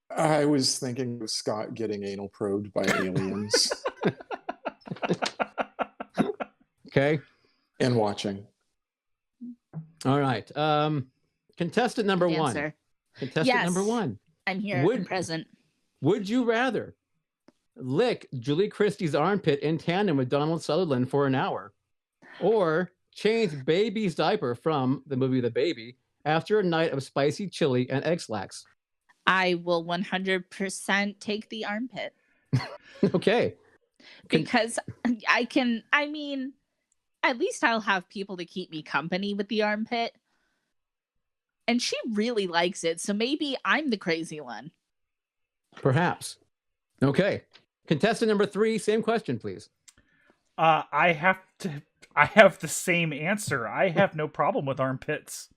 I was thinking of Scott getting anal probed by aliens. Okay. And watching. All right. Contestant number 1. Contestant number 1. I'm here. I'm present. Would you rather lick Julie Christie's armpit in tandem with Donald Sutherland for an hour, or change baby's diaper from the movie The Baby after a night of spicy chili and egg slacks? I will 100% take the armpit. Okay. Because I mean, at least I'll have people to keep me company with the armpit. And she really likes it, so maybe I'm the crazy one. Perhaps. Okay. Contestant number 3, same question, please. I I have the same answer. I have no problem with armpits.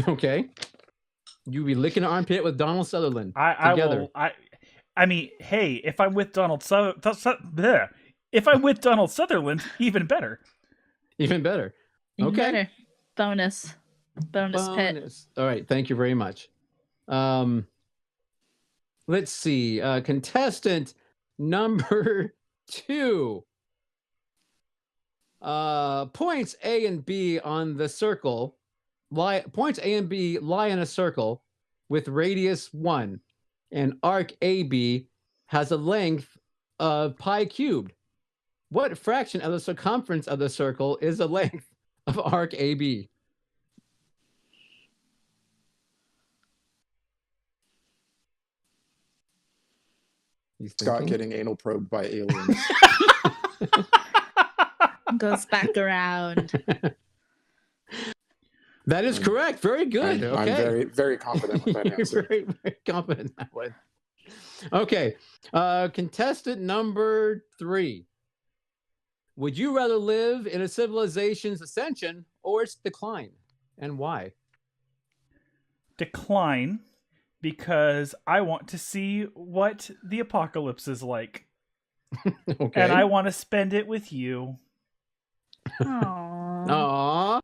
Okay. You be licking an armpit with Donald Sutherland I together. will. I mean, hey, if I'm with Donald if I'm with Donald Sutherland, even better. Even better. Even Okay. better. Bonus pit. All right. Thank you very much. Let's see. Contestant number 2. Points A and B on the circle points A and B lie in a circle with radius 1, and arc AB has a length of pi cubed. What fraction of the circumference of the circle is the length of arc AB? Scott getting anal probed by aliens. Goes back around. That is correct. Very good. I'm very, very confident with that answer. You're very, very confident in that one. Okay. Contestant number 3. Would you rather live in a civilization's ascension or its decline? And why? Decline, because I want to see what the apocalypse is like. Okay. And I want to spend it with you. Aww. Aww.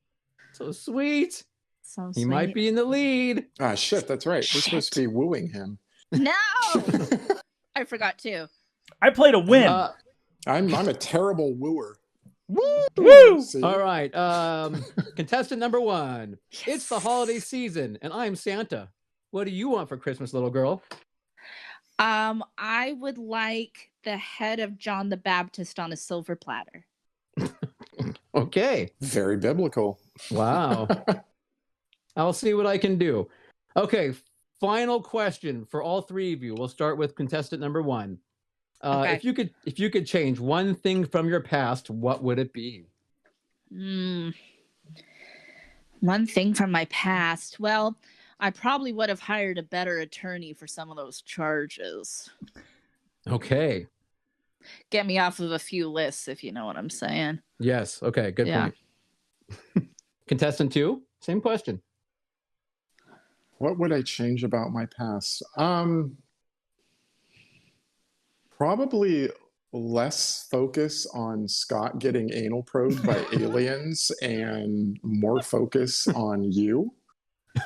So sweet. So He sweet. might be in the lead. Ah, shit, that's right. We're supposed to be wooing him. No! I forgot too. I played a win. I'm a terrible wooer. Woo! See? All right. Contestant number 1. Yes. It's the holiday season, and I'm Santa. What do you want for Christmas, little girl? I would like the head of John the Baptist on a silver platter. Okay. Very biblical. Wow. I'll see what I can do. Okay. Final question for all 3 of you. We'll start with contestant number 1. Okay. If you could change one thing from your past, what would it be? One thing from my past. Well, I probably would have hired a better attorney for some of those charges. Okay. Get me off of a few lists, if you know what I'm saying. Yes. Okay. Good point. Contestant 2, same question. What would I change about my past? Probably less focus on Scott getting anal probed by aliens and more focus on you.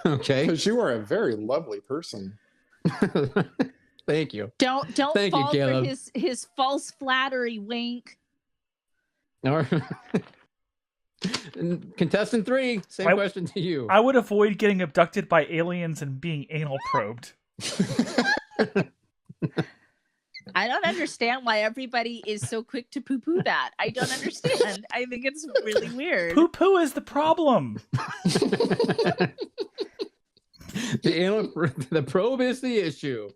Okay. Because you are a very lovely person. Thank you. Don't Thank fall you, for Caleb. his false flattery, wink. All right. And contestant 3, same question to you. I would avoid getting abducted by aliens and being anal probed. I don't understand why everybody is so quick to poo-poo that. I don't understand. I think it's really weird. Poo-poo is the problem. The probe is the issue.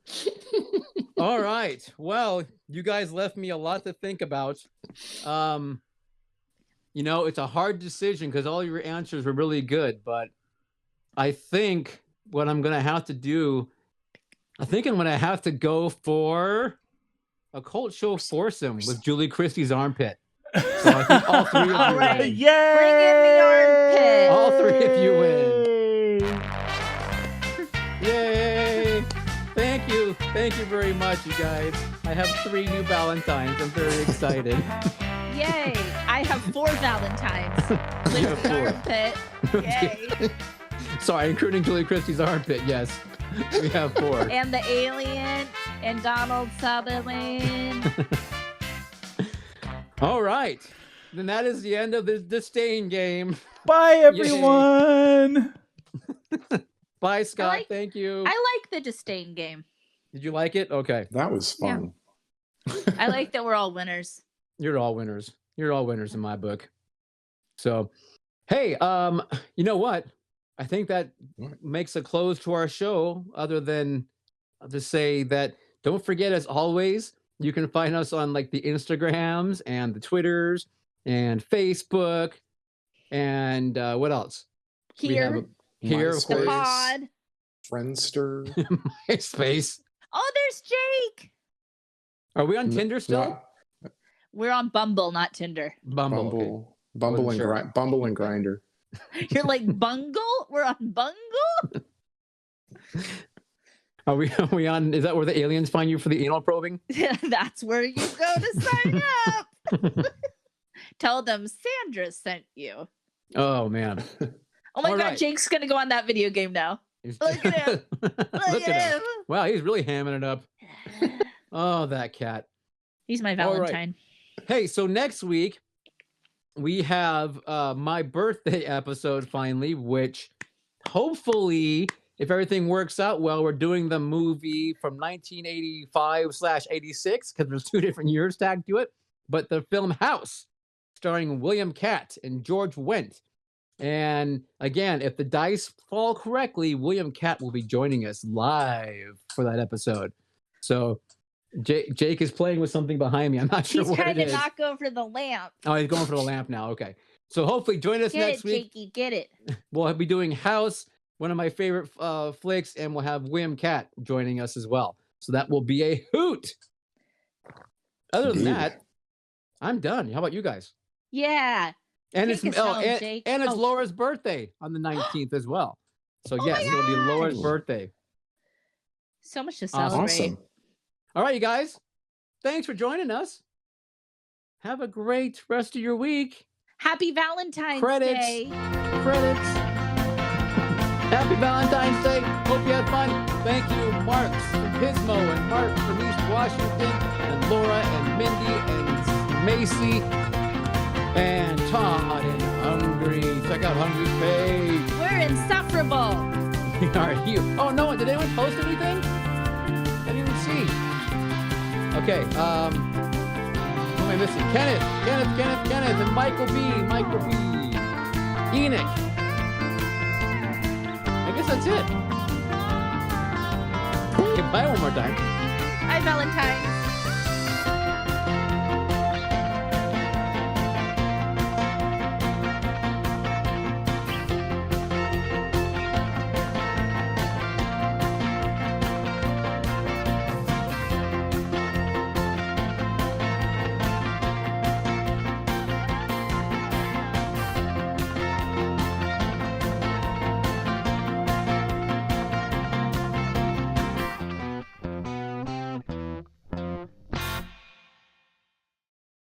All right. Well, you guys left me a lot to think about. It's a hard decision because all your answers were really good, but I think what I'm going to have to do, I'm going to have to go for a cult show foursome with Julie Christie's armpit. So I think all 3 of you All right. win. Yay! Bring in the armpit. All 3 of you win. Yay! Thank you. Thank you very much, you guys. I have 3 new Valentines. I'm very excited. Yay! I have 4 Valentines. With the armpit. Yay! Sorry, including Julie Christie's armpit. Yes, we have 4. And the alien and Donald Sutherland. All right. Then that is the end of the disdain game. Bye, everyone. Bye, Scott. Thank you. I like the disdain game. Did you like it? Okay. That was fun. I like that we're all winners. You're all winners. You're all winners in my book. So, hey, you know what? I think that makes a close to our show, other than to say that don't forget, as always, you can find us on like the Instagrams and the Twitters and Facebook and what else? Here, of the course. pod. Friendster. MySpace. Oh, there's Jake. Are we on Tinder still? We're on Bumble, not Tinder. Bumble. Okay. Bumble and Sure. Bumble and Grinder. You're like, Bungle? We're on Bungle? Are we on? Is that where the aliens find you for the anal probing? That's where you go to sign up. Tell them Sandra sent you. Oh man. Oh my All God, right. Jake's gonna go on that video game now. Look at him. Look at him. Wow, he's really hamming it up. Oh, that cat. He's my All right. Valentine. Hey, so next week we have my birthday episode finally, which hopefully, if everything works out well, we're doing the movie from 1985/86 because there's 2 different years tagged to it. But the film House, starring William Catt and George Wendt. And again, if the dice fall correctly, William Catt will be joining us live for that episode. So Jake is playing with something behind me. I'm not sure He's what trying it to is. knock over the lamp. Oh, he's going for the lamp now. Okay. So hopefully join us Get next it, week. Jakey, get it. We'll be doing House, one of my favorite flicks, and we'll have William Catt joining us as well. So that will be a hoot. Other than Indeed. that, I'm done. How about you guys? Yeah. And Take it's us home, Jake. and it's Oh. Laura's birthday on the 19th as well. So Oh yes, my it'll be Laura's gosh. birthday. So much to Awesome. celebrate. Awesome. All right, you guys. Thanks for joining us. Have a great rest of your week. Happy Valentine's Credits. Day. Credits. Happy Valentine's Day. Hope you had fun. Thank you, Marks from Pismo and Mark from East Washington and Laura and Mindy and Macy and Todd and Hungry. Check out Hungry's page. We're insufferable. Are you? Oh no! Did anyone post anything? I didn't even see. Okay. Who am I missing? Kenneth, and Michael B. Enoch. I guess that's it. Okay, bye one more time. Hi, Valentine's.